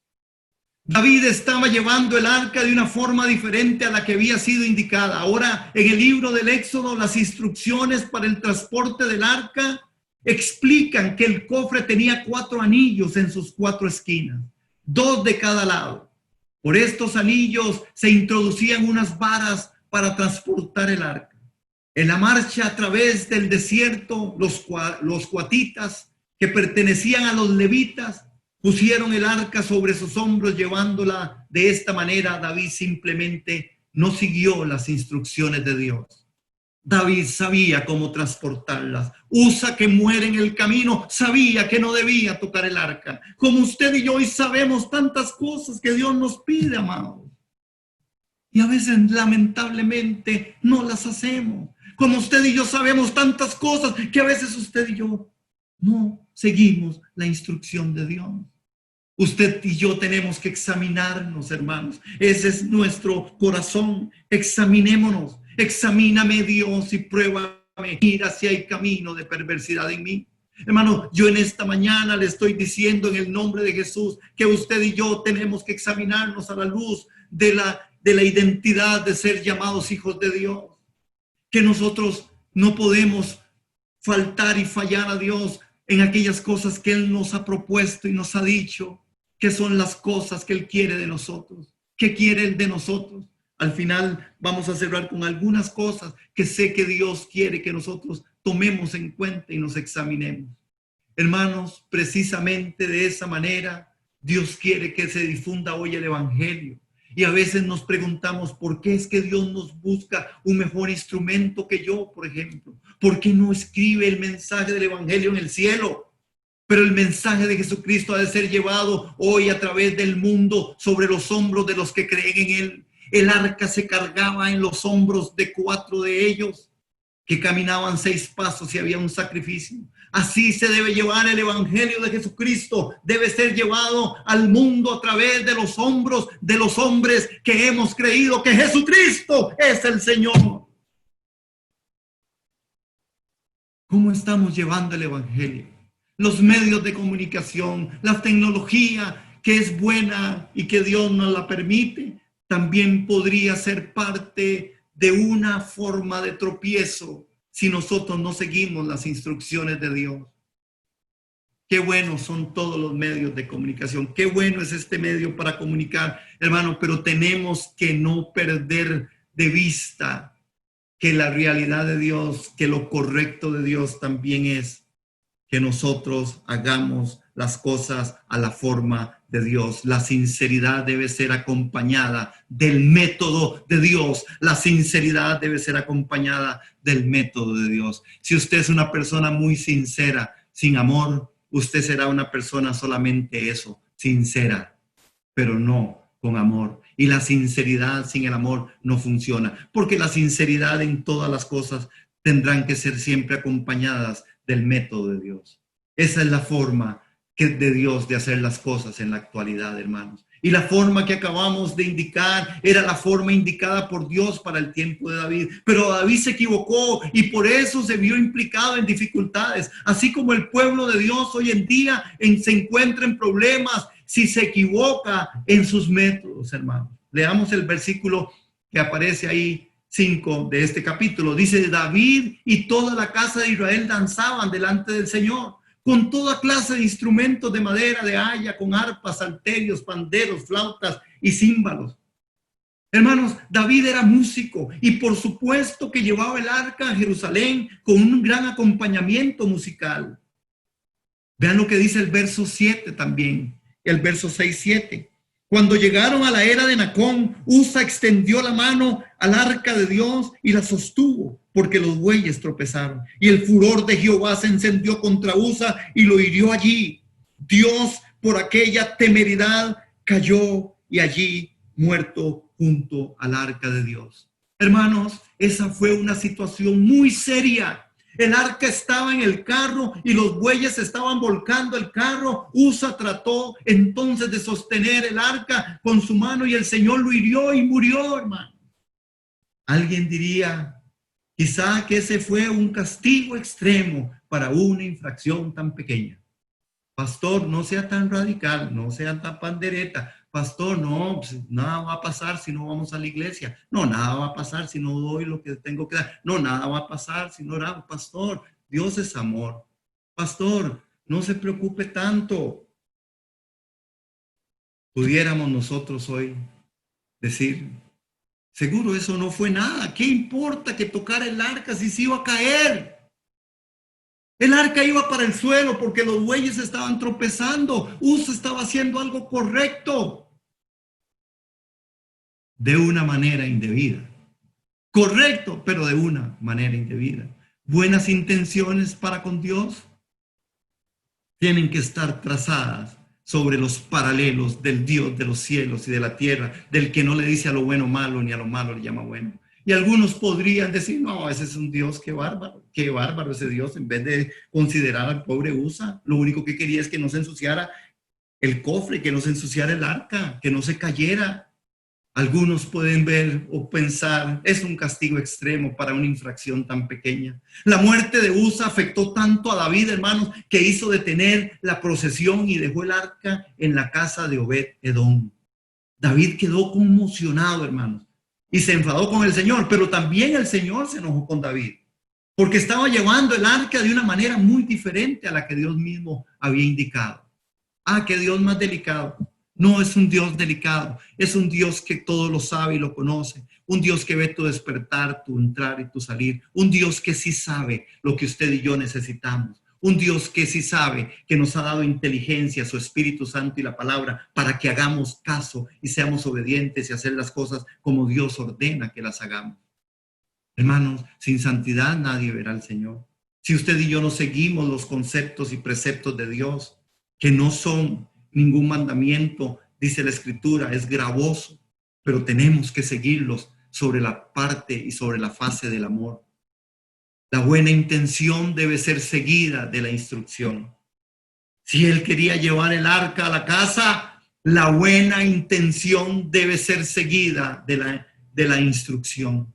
B: David estaba llevando el arca de una forma diferente a la que había sido indicada. Ahora, en el libro del Éxodo, las instrucciones para el transporte del arca explican que el cofre tenía 4 anillos en sus 4 esquinas, 2 de cada lado. Por estos anillos se introducían unas varas para transportar el arca. En la marcha a través del desierto, los coatitas que pertenecían a los levitas pusieron el arca sobre sus hombros llevándola de esta manera. David simplemente no siguió las instrucciones de Dios. David sabía cómo transportarlas. Usa, que muere en el camino, sabía que no debía tocar el arca. Como usted y yo hoy sabemos tantas cosas que Dios nos pide, amados. Y a veces lamentablemente no las hacemos. Como usted y yo sabemos tantas cosas que a veces usted y yo no seguimos la instrucción de Dios. Usted y yo tenemos que examinarnos, hermanos. Ese es nuestro corazón. Examinémonos. Examíname, Dios, y pruébame. Mira si hay camino de perversidad en mí. Hermano, yo en esta mañana le estoy diciendo en el nombre de Jesús que usted y yo tenemos que examinarnos a la luz de la identidad de ser llamados hijos de Dios. Que nosotros no podemos faltar y fallar a Dios en aquellas cosas que Él nos ha propuesto y nos ha dicho que son las cosas que Él quiere de nosotros. ¿Qué quiere Él de nosotros? Al final vamos a cerrar con algunas cosas que sé que Dios quiere que nosotros tomemos en cuenta y nos examinemos. Hermanos, precisamente de esa manera Dios quiere que se difunda hoy el evangelio. Y a veces nos preguntamos, ¿por qué es que Dios nos busca un mejor instrumento que yo, por ejemplo? ¿Por qué no escribe el mensaje del evangelio en el cielo? Pero el mensaje de Jesucristo ha de ser llevado hoy a través del mundo sobre los hombros de los que creen en Él. El arca se cargaba en los hombros de 4 de ellos, que caminaban 6 pasos y había un sacrificio. Así se debe llevar el evangelio de Jesucristo. Debe ser llevado al mundo a través de los hombros de los hombres que hemos creído que Jesucristo es el Señor. ¿Cómo estamos llevando el evangelio? Los medios de comunicación, la tecnología que es buena y que Dios nos la permite, también podría ser parte de una forma de tropiezo si nosotros no seguimos las instrucciones de Dios. Qué buenos son todos los medios de comunicación. Qué bueno es este medio para comunicar, hermano, pero tenemos que no perder de vista que la realidad de Dios, que lo correcto de Dios también es que nosotros hagamos las cosas a la forma de Dios. La sinceridad debe ser acompañada del método de Dios. La sinceridad debe ser acompañada del método de Dios. Si usted es una persona muy sincera, sin amor, usted será una persona solamente eso, sincera, pero no con amor. Y la sinceridad sin el amor no funciona, porque la sinceridad en todas las cosas tendrán que ser siempre acompañadas del método de Dios. Esa es la forma de Dios de hacer las cosas en la actualidad, hermanos. Y la forma que acabamos de indicar era la forma indicada por Dios para el tiempo de David. Pero David se equivocó y por eso se vio implicado en dificultades. Así como el pueblo de Dios hoy en día se encuentra en problemas si se equivoca en sus métodos, hermanos. Leamos el versículo que aparece ahí, 5 de este capítulo. Dice: David y toda la casa de Israel danzaban delante del Señor, con toda clase de instrumentos de madera, de haya, con arpas, salterios, panderos, flautas y címbalos. Hermanos, David era músico y por supuesto que llevaba el arca a Jerusalén con un gran acompañamiento musical. Vean lo que dice el verso 7 también, el verso 6-7. Cuando llegaron a la era de Nacón, Usa extendió la mano al arca de Dios y la sostuvo, porque los bueyes tropezaron. Y el furor de Jehová se encendió contra Usa y lo hirió allí. Dios, por aquella temeridad, cayó y allí muerto junto al arca de Dios. Hermanos, esa fue una situación muy seria. El arca estaba en el carro y los bueyes estaban volcando el carro. Usa trató entonces de sostener el arca con su mano y el Señor lo hirió y murió, hermano. Alguien diría, quizá que ese fue un castigo extremo para una infracción tan pequeña. Pastor, no sea tan radical, no sea tan pandereta. Pastor, no, pues nada va a pasar si no vamos a la iglesia. No, nada va a pasar si no doy lo que tengo que dar. No, nada va a pasar si no oramos. Pastor, Dios es amor. Pastor, no se preocupe tanto. Pudiéramos nosotros hoy decir, seguro eso no fue nada. ¿Qué importa que tocara el arca si se iba a caer? El arca iba para el suelo porque los bueyes estaban tropezando. Usa estaba haciendo algo correcto. De una manera indebida. Correcto, pero de una manera indebida. Buenas intenciones para con Dios tienen que estar trazadas sobre los paralelos del Dios de los cielos y de la tierra, del que no le dice a lo bueno malo ni a lo malo le llama bueno. Y algunos podrían decir, no, ese es un Dios, qué bárbaro ese Dios, en vez de considerar al pobre Usa, lo único que quería es que no se ensuciara el cofre, que no se ensuciara el arca, que no se cayera. Algunos pueden ver o pensar, es un castigo extremo para una infracción tan pequeña. La muerte de Usa afectó tanto a David, hermanos, que hizo detener la procesión y dejó el arca en la casa de Obed-Edom. David quedó conmocionado, hermanos, y se enfadó con el Señor, pero también el Señor se enojó con David, porque estaba llevando el arca de una manera muy diferente a la que Dios mismo había indicado. Ah, qué Dios más delicado. No es un Dios delicado, es un Dios que todo lo sabe y lo conoce, un Dios que ve tu despertar, tu entrar y tu salir, un Dios que sí sabe lo que usted y yo necesitamos, un Dios que sí sabe que nos ha dado inteligencia, su Espíritu Santo y la palabra para que hagamos caso y seamos obedientes y hacer las cosas como Dios ordena que las hagamos. Hermanos, sin santidad nadie verá al Señor. Si usted y yo no seguimos los conceptos y preceptos de Dios, que no son ningún mandamiento, dice la Escritura, es gravoso, pero tenemos que seguirlos sobre la parte y sobre la fase del amor. La buena intención debe ser seguida de la instrucción. Si él quería llevar el arca a la casa, la buena intención debe ser seguida de la instrucción.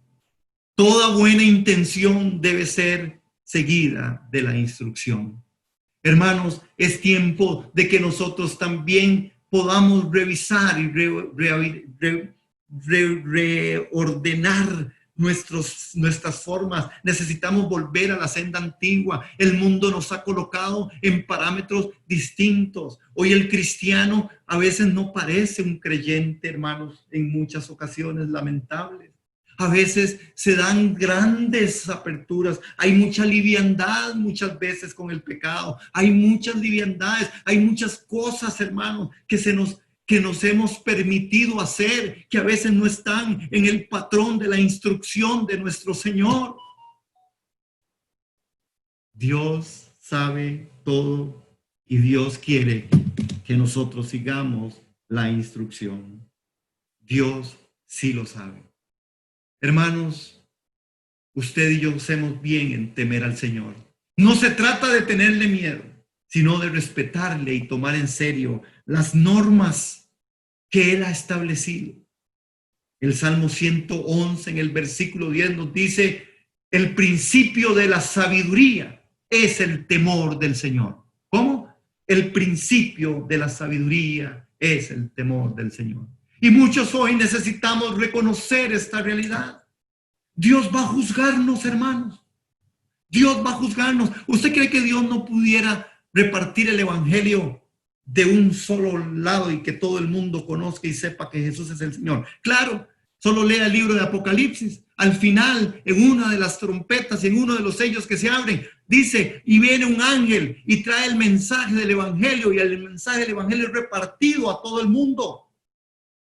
B: Toda buena intención debe ser seguida de la instrucción. Hermanos, es tiempo de que nosotros también podamos revisar y reordenar nuestras formas. Necesitamos volver a la senda antigua. El mundo nos ha colocado en parámetros distintos. Hoy el cristiano a veces no parece un creyente, hermanos, en muchas ocasiones lamentables. A veces se dan grandes aperturas. Hay mucha liviandad muchas veces con el pecado. Hay muchas liviandades. Hay muchas cosas, hermanos, que nos hemos permitido hacer, que a veces no están en el patrón de la instrucción de nuestro Señor. Dios sabe todo y Dios quiere que nosotros sigamos la instrucción. Dios sí lo sabe. Hermanos, usted y yo hacemos bien en temer al Señor. No se trata de tenerle miedo, sino de respetarle y tomar en serio las normas que Él ha establecido. El Salmo 111 en el versículo 10 nos dice, el principio de la sabiduría es el temor del Señor. ¿Cómo? El principio de la sabiduría es el temor del Señor. Y muchos hoy necesitamos reconocer esta realidad. Dios va a juzgarnos, hermanos. Dios va a juzgarnos. ¿Usted cree que Dios no pudiera repartir el evangelio de un solo lado y que todo el mundo conozca y sepa que Jesús es el Señor? Claro, solo lea el libro de Apocalipsis. Al final, en una de las trompetas y en uno de los sellos que se abren, dice, y viene un ángel y trae el mensaje del evangelio, y el mensaje del evangelio es repartido a todo el mundo.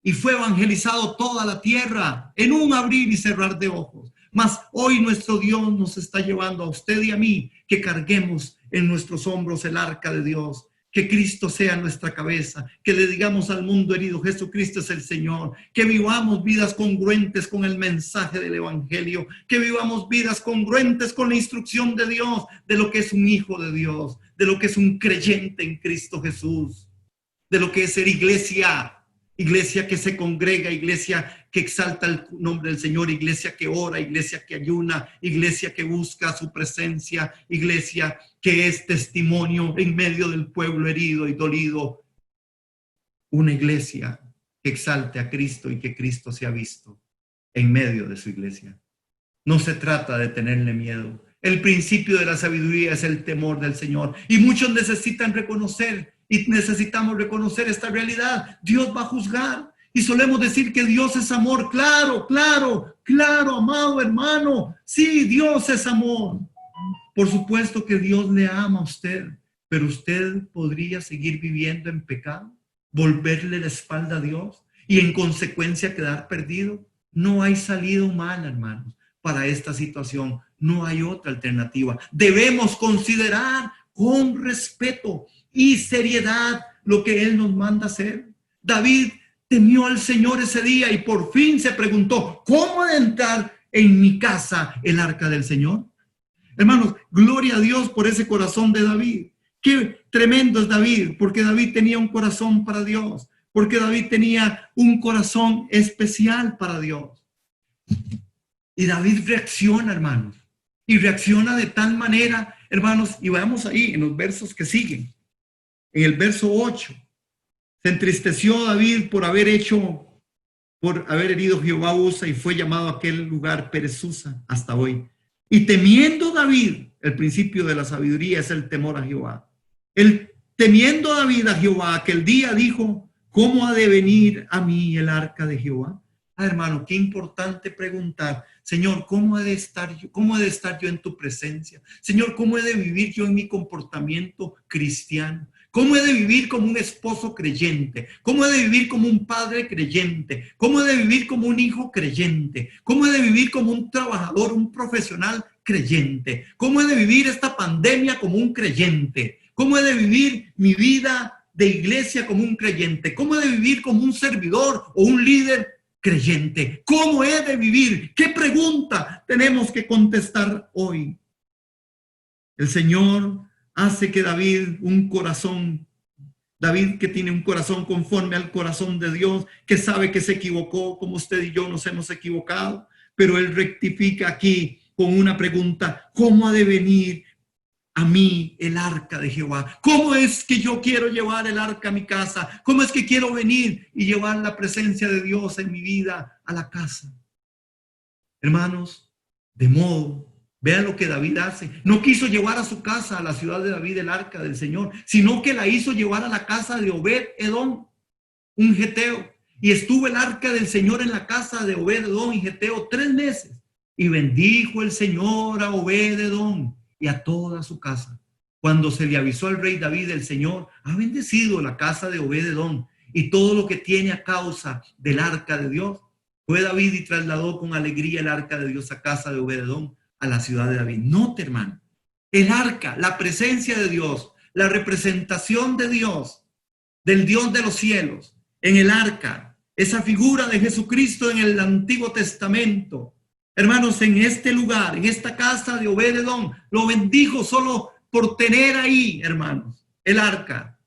B: Y fue evangelizado toda la tierra en un abrir y cerrar de ojos. Mas hoy nuestro Dios nos está llevando a usted y a mí que carguemos en nuestros hombros el arca de Dios, que Cristo sea nuestra cabeza, que le digamos al mundo herido, Jesucristo es el Señor, que vivamos vidas congruentes con el mensaje del Evangelio, que vivamos vidas congruentes con la instrucción de Dios, de lo que es un hijo de Dios, de lo que es un creyente en Cristo Jesús, de lo que es ser iglesia. Iglesia que se congrega, iglesia que exalta el nombre del Señor, iglesia que ora, iglesia que ayuna, iglesia que busca su presencia, iglesia que es testimonio en medio del pueblo herido y dolido. Una iglesia que exalte a Cristo y que Cristo sea visto en medio de su iglesia. No se trata de tenerle miedo. El principio de la sabiduría es el temor del Señor. Y muchos necesitan reconocer y necesitamos reconocer esta realidad. Dios va a juzgar. Y solemos decir que Dios es amor. Claro, claro, claro, amado hermano. Sí, Dios es amor. Por supuesto que Dios le ama a usted. Pero usted podría seguir viviendo en pecado, volverle la espalda a Dios y en consecuencia quedar perdido. No hay salida humana, hermanos, para esta situación. No hay otra alternativa. Debemos considerar con respeto y seriedad lo que Él nos manda hacer. David temió al Señor ese día y por fin se preguntó, ¿cómo ha de entrar en mi casa el arca del Señor? Hermanos, gloria a Dios por ese corazón de David. Qué tremendo es David, porque David tenía un corazón para Dios, porque David tenía un corazón especial para Dios. Y David reacciona, hermanos, y reacciona de tal manera, hermanos, y vamos ahí en los versos que siguen. En el verso 8, se entristeció David por haber herido Jehová a Usa y fue llamado a aquel lugar Perezusa hasta hoy. Y temiendo David, el principio de la sabiduría es el temor a Jehová. Temiendo David a Jehová, aquel día dijo, ¿cómo ha de venir a mí el arca de Jehová? Hermano, qué importante preguntar, Señor, ¿cómo he de estar yo en tu presencia? Señor, ¿cómo he de vivir yo en mi comportamiento cristiano? ¿Cómo he de vivir como un esposo creyente? ¿Cómo he de vivir como un padre creyente? ¿Cómo he de vivir como un hijo creyente? ¿Cómo he de vivir como un trabajador, un profesional creyente? ¿Cómo he de vivir esta pandemia como un creyente? ¿Cómo he de vivir mi vida de iglesia como un creyente? ¿Cómo he de vivir como un servidor o un líder creyente? ¿Cómo he de vivir? ¿Qué pregunta tenemos que contestar hoy? El Señor hace que David que tiene un corazón conforme al corazón de Dios, que sabe que se equivocó como usted y yo nos hemos equivocado, pero él rectifica aquí con una pregunta, ¿cómo ha de venir a mí el arca de Jehová? ¿Cómo es que yo quiero llevar el arca a mi casa? ¿Cómo es que quiero venir y llevar la presencia de Dios en mi vida a la casa? Hermanos, de modo, vean lo que David hace. No quiso llevar a su casa, a la ciudad de David, el arca del Señor, sino que la hizo llevar a la casa de Obed-Edom, un geteo. Y estuvo el arca del Señor en la casa de Obed-Edom y geteo 3 meses. Y bendijo el Señor a Obed-Edom y a toda su casa. Cuando se le avisó al rey David, el Señor ha bendecido la casa de Obed-Edom y todo lo que tiene a causa del arca de Dios. Fue David y trasladó con alegría el arca de Dios a casa de Obed-Edom, a la ciudad de David. Note, hermano, el arca, la presencia de Dios, la representación de Dios, del Dios de los cielos, en el arca, esa figura de Jesucristo en el Antiguo Testamento. Hermanos, en este lugar, en esta casa de Obed-Edom, lo bendijo solo por tener ahí, hermanos, el arca.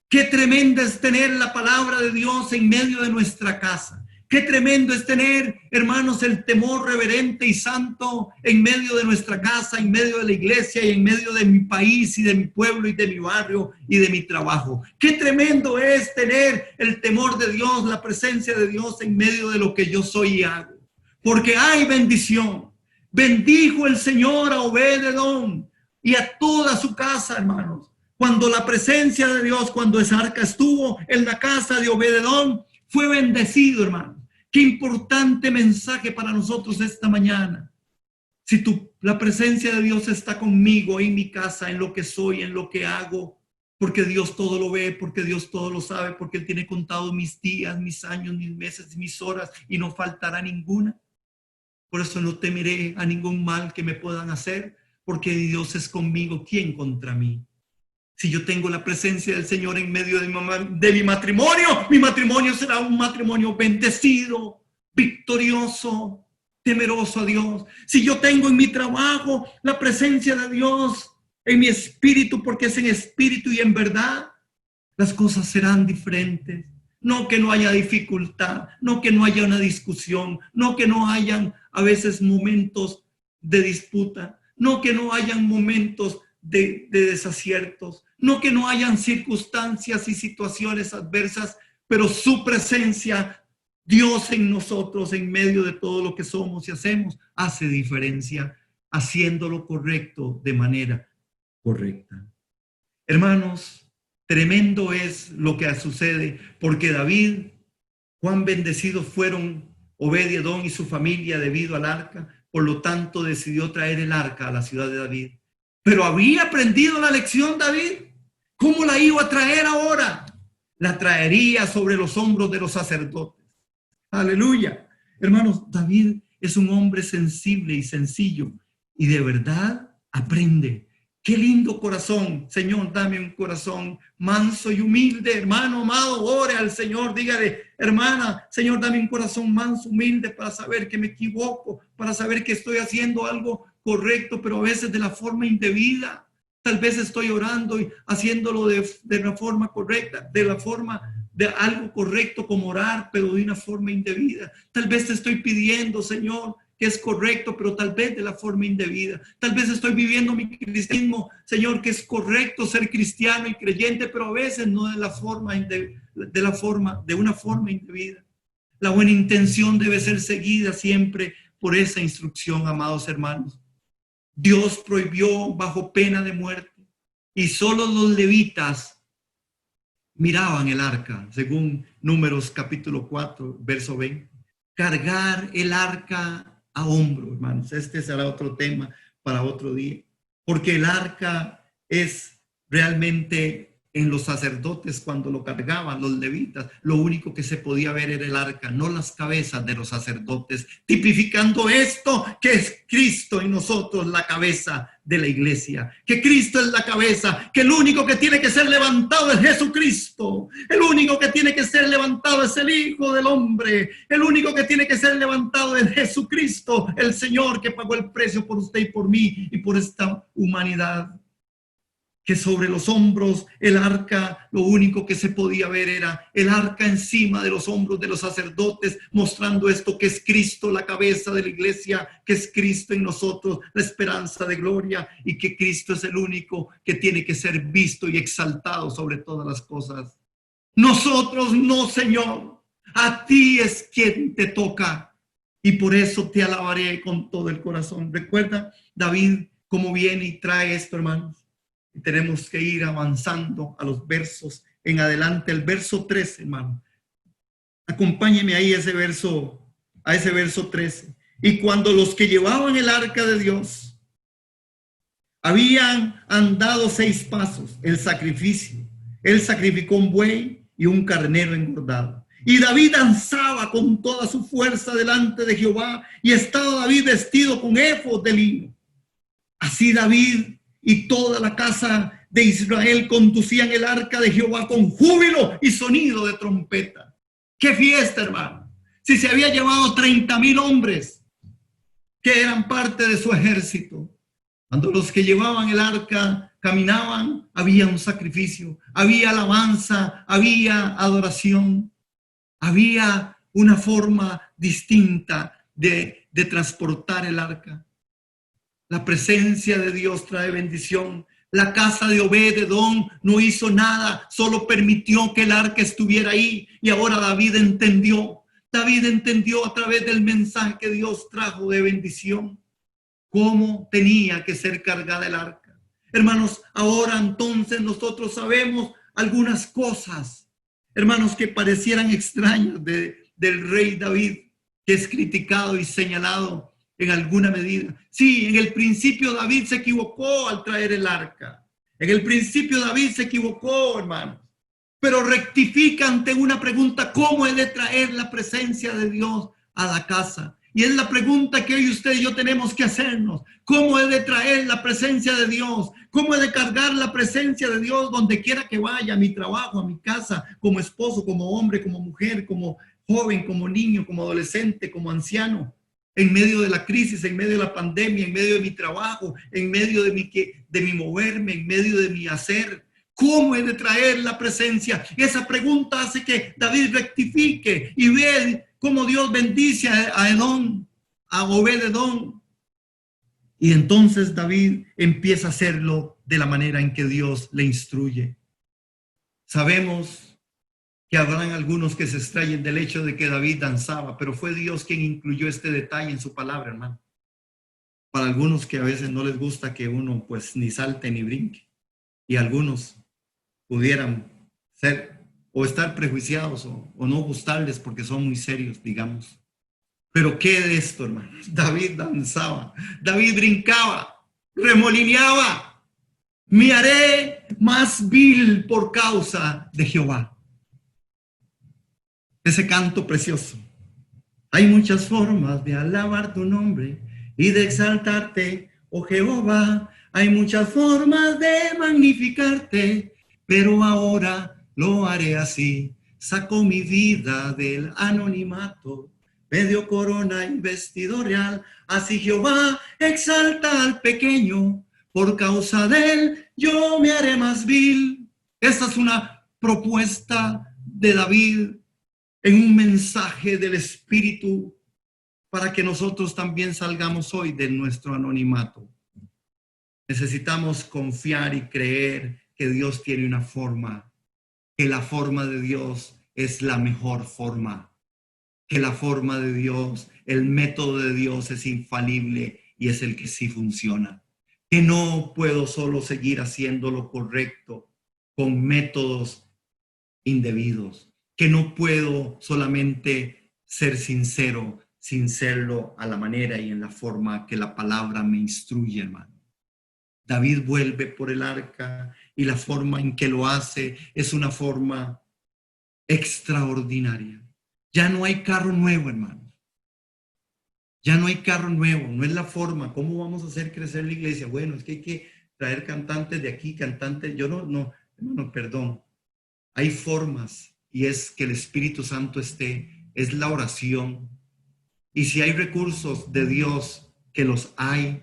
B: Qué tremenda es tener la palabra de Dios en medio de nuestra casa. Qué tremendo es tener, hermanos, el temor reverente y santo en medio de nuestra casa, en medio de la iglesia y en medio de mi país y de mi pueblo y de mi barrio y de mi trabajo. Qué tremendo es tener el temor de Dios, la presencia de Dios en medio de lo que yo soy y hago. Porque hay bendición. Bendijo el Señor a Obed-Edom y a toda su casa, hermanos. Cuando la presencia de Dios, cuando esa arca estuvo en la casa de Obed-Edom, fue bendecido, hermano. Qué importante mensaje para nosotros esta mañana. Si la presencia de Dios está conmigo en mi casa, en lo que soy, en lo que hago, porque Dios todo lo ve, porque Dios todo lo sabe, porque Él tiene contado mis días, mis años, mis meses, mis horas y no faltará ninguna. Por eso no temeré a ningún mal que me puedan hacer, porque Dios es conmigo. ¿Quién contra mí? Si yo tengo la presencia del Señor en medio de mi matrimonio será un matrimonio bendecido, victorioso, temeroso a Dios. Si yo tengo en mi trabajo la presencia de Dios en mi espíritu, porque es en espíritu y en verdad, las cosas serán diferentes. No que no haya dificultad, no que no haya una discusión, no que no hayan a veces momentos de disputa, no que no hayan momentos de desaciertos, no que no hayan circunstancias y situaciones adversas, pero su presencia, Dios en nosotros, en medio de todo lo que somos y hacemos, hace diferencia, haciendo lo correcto de manera correcta. Hermanos, tremendo es lo que sucede, porque David, cuán bendecidos fueron Obed-Edom y su familia debido al arca, por lo tanto decidió traer el arca a la ciudad de David. Pero había aprendido la lección David. ¿Cómo la iba a traer ahora? La traería sobre los hombros de los sacerdotes. Aleluya. Hermanos, David es un hombre sensible y sencillo y de verdad aprende. Qué lindo corazón. Señor, dame un corazón manso y humilde. Hermano amado, ore al Señor. Dígale, hermana, Señor, dame un corazón manso, humilde para saber que me equivoco, para saber que estoy haciendo algo correcto, pero a veces de la forma indebida. Tal vez estoy orando y haciéndolo de una forma correcta, de la forma de algo correcto como orar, pero de una forma indebida. Tal vez te estoy pidiendo, Señor, que es correcto, pero tal vez de la forma indebida. Tal vez estoy viviendo mi cristianismo, Señor, que es correcto ser cristiano y creyente, pero a veces no de una forma indebida. La buena intención debe ser seguida siempre por esa instrucción, amados hermanos. Dios prohibió bajo pena de muerte y solo los levitas miraban el arca, según Números capítulo 4, verso 20. Cargar el arca a hombro, hermanos. Este será otro tema para otro día, porque el arca es realmente en los sacerdotes cuando lo cargaban, los levitas, lo único que se podía ver era el arca, no las cabezas de los sacerdotes, tipificando esto que es Cristo en nosotros, la cabeza de la iglesia, que Cristo es la cabeza, que el único que tiene que ser levantado es Jesucristo, el único que tiene que ser levantado es el Hijo del Hombre, el único que tiene que ser levantado es Jesucristo, el Señor que pagó el precio por usted y por mí y por esta humanidad. Que sobre los hombros el arca, lo único que se podía ver era el arca encima de los hombros de los sacerdotes, mostrando esto que es Cristo, la cabeza de la iglesia, que es Cristo en nosotros, la esperanza de gloria, y que Cristo es el único que tiene que ser visto y exaltado sobre todas las cosas. Nosotros no, Señor, a ti es quien te toca, y por eso te alabaré con todo el corazón. Recuerda David cómo viene y trae esto, hermanos. Y tenemos que ir avanzando a los versos en adelante, el verso 13, hermano. Acompáñeme ahí a ese verso 13. Y cuando los que llevaban el arca de Dios habían andado 6 pasos, el sacrificio, él sacrificó un buey y un carnero engordado. Y David danzaba con toda su fuerza delante de Jehová, y estaba David vestido con éfod de lino. Así David y toda la casa de Israel conducían el arca de Jehová con júbilo y sonido de trompeta. ¡Qué fiesta, hermano! Si se había llevado 30,000 hombres que eran parte de su ejército. Cuando los que llevaban el arca caminaban, había un sacrificio, había alabanza, había adoración, había una forma distinta de transportar el arca. La presencia de Dios trae bendición. La casa de Obed-Edom no hizo nada, solo permitió que el arca estuviera ahí. Y ahora David entendió a través del mensaje que Dios trajo de bendición, cómo tenía que ser cargada el arca. Hermanos, ahora entonces nosotros sabemos algunas cosas, hermanos, que parecieran extrañas del rey David, que es criticado y señalado en alguna medida. Sí, en el principio David se equivocó al traer el arca. En el principio David se equivocó, hermanos. Pero rectifica ante una pregunta: ¿cómo he de traer la presencia de Dios a la casa? Y es la pregunta que hoy usted y yo tenemos que hacernos. ¿Cómo he de traer la presencia de Dios? ¿Cómo he de cargar la presencia de Dios donde quiera que vaya? A mi trabajo, a mi casa, como esposo, como hombre, como mujer, como joven, como niño, como adolescente, como anciano. En medio de la crisis, en medio de la pandemia, en medio de mi trabajo, en medio de mi moverme, en medio de mi hacer. ¿Cómo he de traer la presencia? Esa pregunta hace que David rectifique y vea cómo Dios bendice a Edom, a Obed-Edom. Y entonces David empieza a hacerlo de la manera en que Dios le instruye. Sabemos que habrán algunos que se extrañen del hecho de que David danzaba, pero fue Dios quien incluyó este detalle en su palabra, hermano. Para algunos que a veces no les gusta que uno pues ni salte ni brinque, y algunos pudieran ser o estar prejuiciados o no gustarles porque son muy serios, digamos. Pero ¿qué de esto, hermanos? David danzaba, David brincaba, remolineaba. Me haré más vil por causa de Jehová. Ese canto precioso. Hay muchas formas de alabar tu nombre y de exaltarte, oh Jehová. Hay muchas formas de magnificarte, pero ahora lo haré así. Saco mi vida del anonimato, me dio corona y vestido real. Así Jehová exalta al pequeño, por causa de él yo me haré más vil. Esta es una propuesta de David en un mensaje del Espíritu para que nosotros también salgamos hoy de nuestro anonimato. Necesitamos confiar y creer que Dios tiene una forma, que la forma de Dios es la mejor forma, que la forma de Dios, el método de Dios es infalible y es el que sí funciona. Que no puedo solo seguir haciendo lo correcto con métodos indebidos, que no puedo solamente ser sincero sin serlo a la manera y en la forma que la palabra me instruye, hermano. David vuelve por el arca y la forma en que lo hace es una forma extraordinaria. Ya no hay carro nuevo, hermano. Ya no hay carro nuevo, no es la forma. ¿Cómo vamos a hacer crecer la iglesia? Bueno, es que hay que traer cantantes de aquí, cantantes. Hermano, perdón. Hay formas y es que el Espíritu Santo esté, es la oración. Y si hay recursos de Dios, que los hay,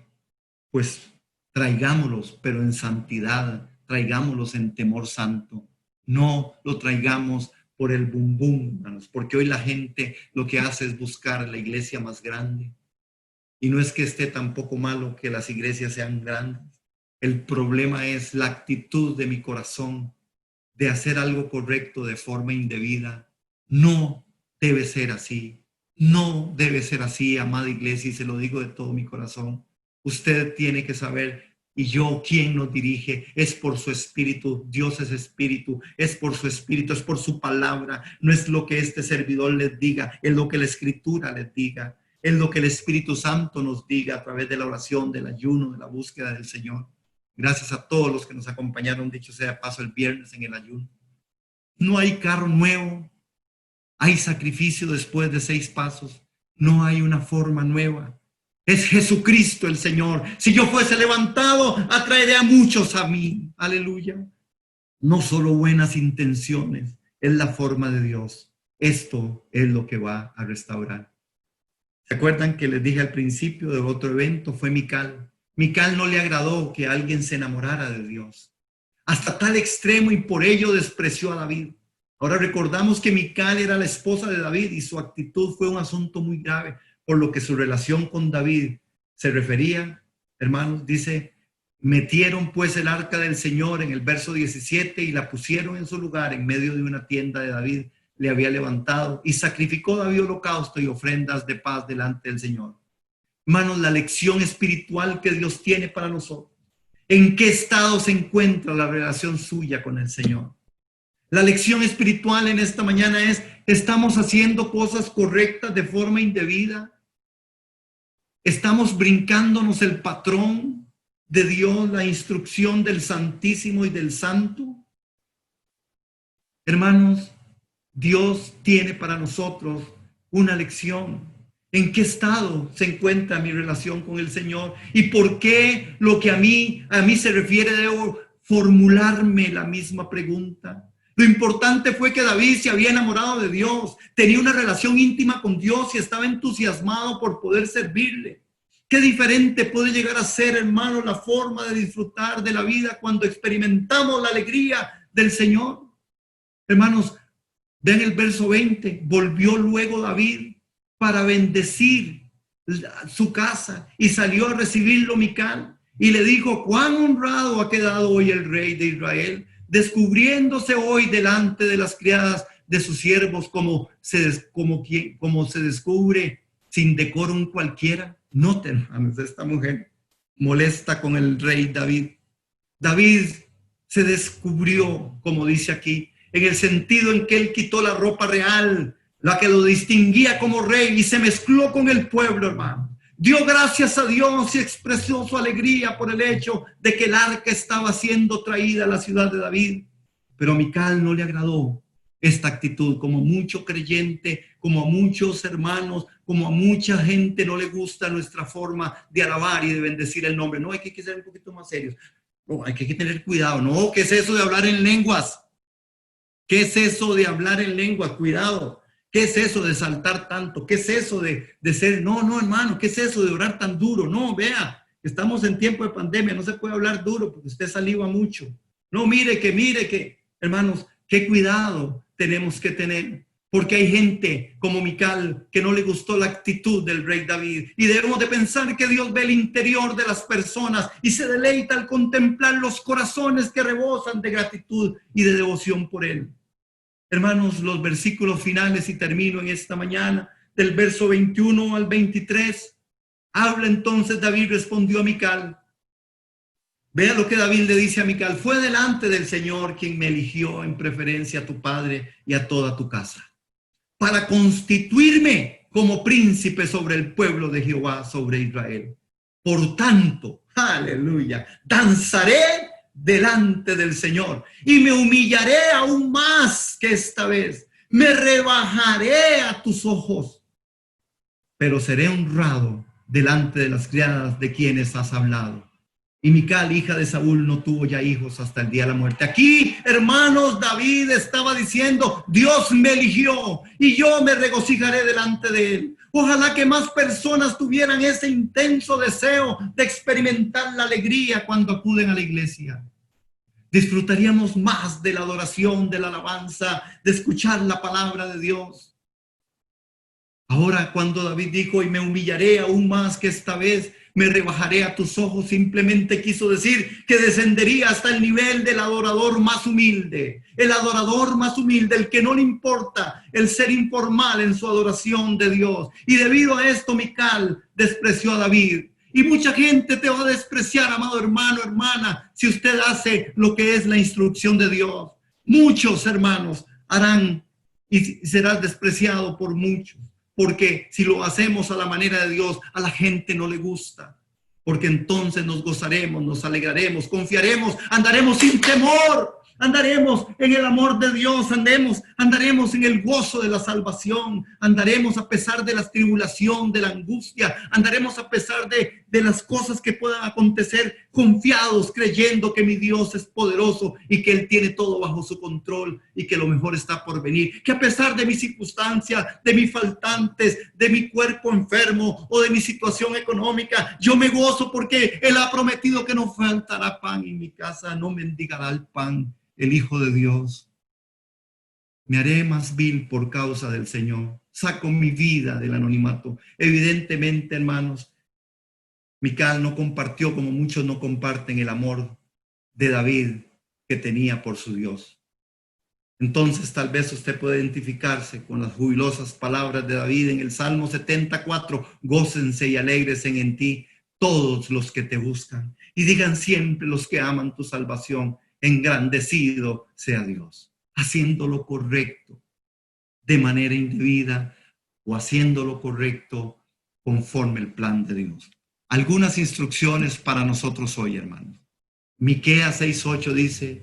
B: pues traigámoslos, pero en santidad, traigámoslos en temor santo. No lo traigamos por el bum bum, hermanos, porque hoy la gente lo que hace es buscar la iglesia más grande. Y no es que esté tampoco malo que las iglesias sean grandes. El problema es la actitud de mi corazón de hacer algo correcto de forma indebida. No debe ser así. No debe ser así, amada iglesia, y se lo digo de todo mi corazón. Usted tiene que saber, y yo, ¿quién nos dirige? Es por su espíritu. Dios es espíritu, es por su espíritu, es por su palabra. No es lo que este servidor les diga, es lo que la escritura les diga, es lo que el Espíritu Santo nos diga a través de la oración, del ayuno, de la búsqueda del Señor. Gracias a todos los que nos acompañaron, dicho sea de paso, el viernes en el ayuno. No hay carro nuevo, hay sacrificio después de 6 pasos, no hay una forma nueva. Es Jesucristo el Señor. Si yo fuese levantado, atraeré a muchos a mí. Aleluya. No solo buenas intenciones, es la forma de Dios. Esto es lo que va a restaurar. ¿Se acuerdan que les dije al principio del otro evento? Fue Mical. Mical no le agradó que alguien se enamorara de Dios. Hasta tal extremo, y por ello despreció a David. Ahora recordamos que Mical era la esposa de David y su actitud fue un asunto muy grave, por lo que su relación con David se refería, hermanos, dice, metieron pues el arca del Señor en el verso 17 y la pusieron en su lugar en medio de una tienda de David, le había levantado, y sacrificó David holocausto y ofrendas de paz delante del Señor. Hermanos, la lección espiritual que Dios tiene para nosotros, ¿en qué estado se encuentra la relación suya con el Señor? La lección espiritual en esta mañana es, ¿estamos haciendo cosas correctas de forma indebida? ¿Estamos brincándonos el patrón de Dios, la instrucción del Santísimo y del Santo? Hermanos, Dios tiene para nosotros una lección ¿En qué estado se encuentra mi relación con el Señor? ¿Y por qué lo que a mí se refiere debo formularme la misma pregunta? Lo importante fue que David se había enamorado de Dios, tenía una relación íntima con Dios y estaba entusiasmado por poder servirle. Qué diferente puede llegar a ser, hermano, la forma de disfrutar de la vida cuando experimentamos la alegría del Señor. Hermanos, vean el verso 20. Volvió luego David para bendecir su casa y salió a recibirlo Mical y le dijo: cuán honrado ha quedado hoy el rey de Israel, descubriéndose hoy delante de las criadas de sus siervos como se descubre sin decorum cualquiera. Noten, hermanos, esta mujer molesta con el rey David. David se descubrió, como dice aquí, en el sentido en que él quitó la ropa real, la que lo distinguía como rey, y se mezcló con el pueblo, hermano. Dio gracias a Dios y expresó su alegría por el hecho de que el arca estaba siendo traída a la ciudad de David. Pero a Mical no le agradó esta actitud, como mucho creyente, como a muchos hermanos, como a mucha gente no le gusta nuestra forma de alabar y de bendecir el nombre. No, hay que ser un poquito más serios. No, hay que tener cuidado. No, ¿qué es eso de hablar en lenguas? ¿Qué es eso de hablar en lenguas? Cuidado. ¿Qué es eso de saltar tanto? ¿Qué es eso de ser? No, hermano, ¿qué es eso de orar tan duro? No, vea, estamos en tiempo de pandemia, no se puede hablar duro porque usted saliva mucho. No, mire que, hermanos, qué cuidado tenemos que tener, porque hay gente como Mical que no le gustó la actitud del rey David, y debemos de pensar que Dios ve el interior de las personas y se deleita al contemplar los corazones que rebosan de gratitud y de devoción por él. Hermanos, los versículos finales, y termino en esta mañana, del verso 21 al 23, habla entonces David, respondió a Mical. Vea lo que David le dice a Mical: fue delante del Señor quien me eligió en preferencia a tu padre y a toda tu casa, para constituirme como príncipe sobre el pueblo de Jehová, sobre Israel. Por tanto, aleluya, danzaré delante del Señor y me humillaré aún más que esta vez. Me rebajaré a tus ojos, pero seré honrado delante de las criadas de quienes has hablado. Y Mical, hija de Saúl, no tuvo ya hijos hasta el día de la muerte. Aquí, hermanos, David estaba diciendo: Dios me eligió y yo me regocijaré delante de él. Ojalá que más personas tuvieran ese intenso deseo de experimentar la alegría cuando acuden a la iglesia. Disfrutaríamos más de la adoración, de la alabanza, de escuchar la palabra de Dios. Ahora, cuando David dijo: y me humillaré aún más que esta vez, me rebajaré a tus ojos, simplemente quiso decir que descendería hasta el nivel del adorador más humilde. El adorador más humilde, el que no le importa el ser informal en su adoración de Dios. Y debido a esto, Mical despreció a David. Y mucha gente te va a despreciar, amado hermano, hermana, si usted hace lo que es la instrucción de Dios. Muchos hermanos harán y serás despreciado por muchos. Porque si lo hacemos a la manera de Dios, a la gente no le gusta. Porque entonces nos gozaremos, nos alegraremos, confiaremos, andaremos sin temor, andaremos en el amor de Dios, andaremos en el gozo de la salvación, andaremos a pesar de la tribulación, de la angustia, andaremos a pesar de las cosas que puedan acontecer, confiados, creyendo que mi Dios es poderoso y que Él tiene todo bajo su control y que lo mejor está por venir. Que a pesar de mi circunstancia, de mis faltantes, de mi cuerpo enfermo o de mi situación económica, yo me gozo porque Él ha prometido que no faltará pan en mi casa, no mendigará el pan el Hijo de Dios. Me haré más vil por causa del Señor. Saco mi vida del anonimato. Evidentemente, hermanos, Mical no compartió, como muchos no comparten, el amor de David que tenía por su Dios. Entonces tal vez usted puede identificarse con las jubilosas palabras de David en el Salmo 74. Gócense y alégrese en ti todos los que te buscan, y digan siempre los que aman tu salvación: engrandecido sea Dios. Haciendo lo correcto de manera indebida o haciendo lo correcto conforme el plan de Dios. Algunas instrucciones para nosotros hoy, hermanos. Miqueas 6:8 dice: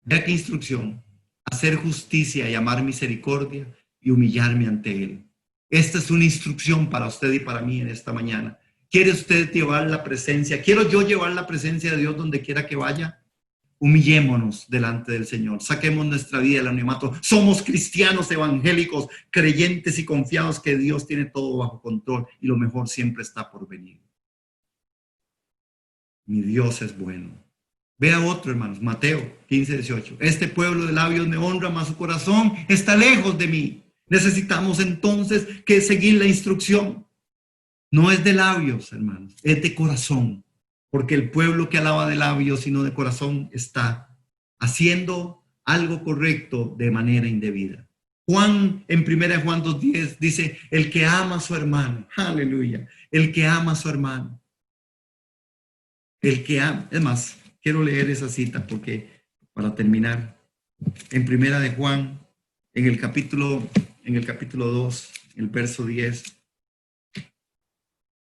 B: vea qué instrucción: hacer justicia y amar misericordia y humillarme ante Él. Esta es una instrucción para usted y para mí en esta mañana. ¿Quiere usted llevar la presencia? ¿Quiero yo llevar la presencia de Dios donde quiera que vaya? Humillémonos delante del Señor. Saquemos nuestra vida del anonimato. Somos cristianos evangélicos, creyentes y confiados que Dios tiene todo bajo control y lo mejor siempre está por venir. Mi Dios es bueno. Vea otro, hermanos, Mateo 15:18. Este pueblo de labios me honra, mas su corazón está lejos de mí. Necesitamos entonces que seguir la instrucción. No es de labios, hermanos, es de corazón. Porque el pueblo que alaba de labios y no de corazón está haciendo algo correcto de manera indebida. Juan, en 1 Juan 2:10, dice, el que ama a su hermano, aleluya, el que ama a su hermano. El que ama, es más, quiero leer esa cita porque, para terminar, en 1 Juan, en el capítulo 2, el verso 10,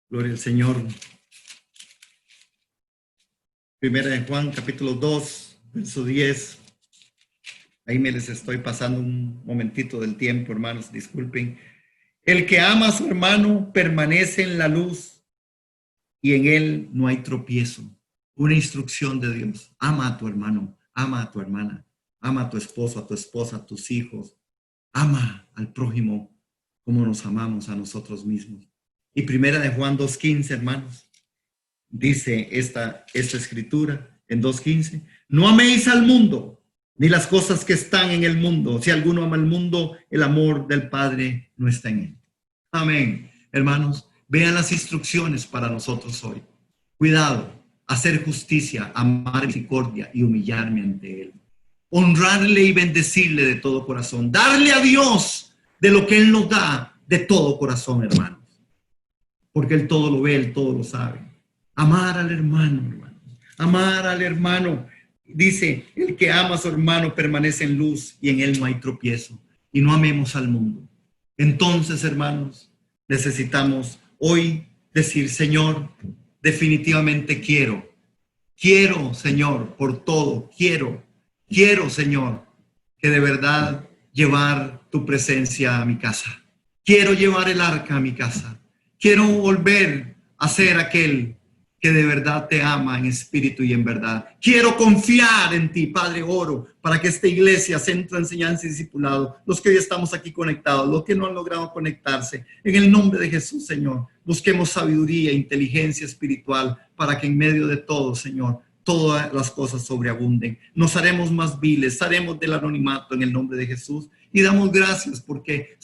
B: gloria al Señor. 1 Juan, capítulo 2, verso 10. Ahí me les estoy pasando un momentito del tiempo, hermanos, disculpen. El que ama a su hermano permanece en la luz y en él no hay tropiezo. Una instrucción de Dios. Ama a tu hermano, ama a tu hermana, ama a tu esposo, a tu esposa, a tus hijos. Ama al prójimo como nos amamos a nosotros mismos. Y 1 Juan 2:15, hermanos, dice esta escritura en 2:15, no améis al mundo, ni las cosas que están en el mundo. Si alguno ama al mundo, el amor del Padre no está en él. Amén. Hermanos, vean las instrucciones para nosotros hoy. Cuidado, hacer justicia, amar misericordia y humillarme ante él. Honrarle y bendecirle de todo corazón. Darle a Dios de lo que él nos da de todo corazón, hermanos. Porque él todo lo ve, él todo lo sabe. Amar al hermano, hermanos. Amar al hermano. Dice, el que ama a su hermano permanece en luz y en él no hay tropiezo. Y no amemos al mundo. Entonces, hermanos, necesitamos hoy decir, Señor, definitivamente quiero, Señor, por todo, quiero, Señor, que de verdad llevar tu presencia a mi casa. Quiero llevar el arca a mi casa. Quiero volver a ser aquel que de verdad te ama en espíritu y en verdad. Quiero confiar en ti, Padre, oro para que esta iglesia, Centro de Enseñanza y Discipulado, los que hoy estamos aquí conectados, los que no han logrado conectarse, en el nombre de Jesús, Señor, busquemos sabiduría, inteligencia espiritual para que en medio de todo, Señor, todas las cosas sobreabunden. Nos haremos más viles, haremos del anonimato en el nombre de Jesús y damos gracias porque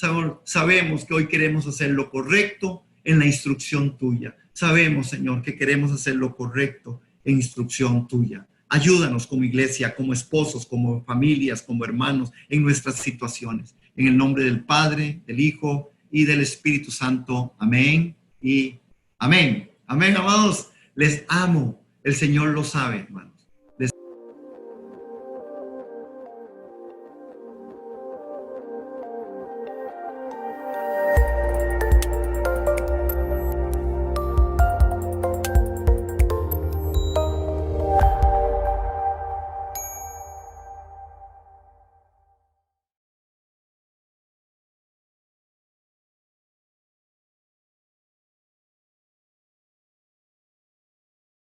B: sabemos que hoy queremos hacer lo correcto en la instrucción tuya. Sabemos, Señor, que queremos hacer lo correcto en instrucción tuya. Ayúdanos como iglesia, como esposos, como familias, como hermanos, en nuestras situaciones. En el nombre del Padre, del Hijo y del Espíritu Santo. Amén y amén. Amén, amados. Les amo. El Señor lo sabe, hermanos.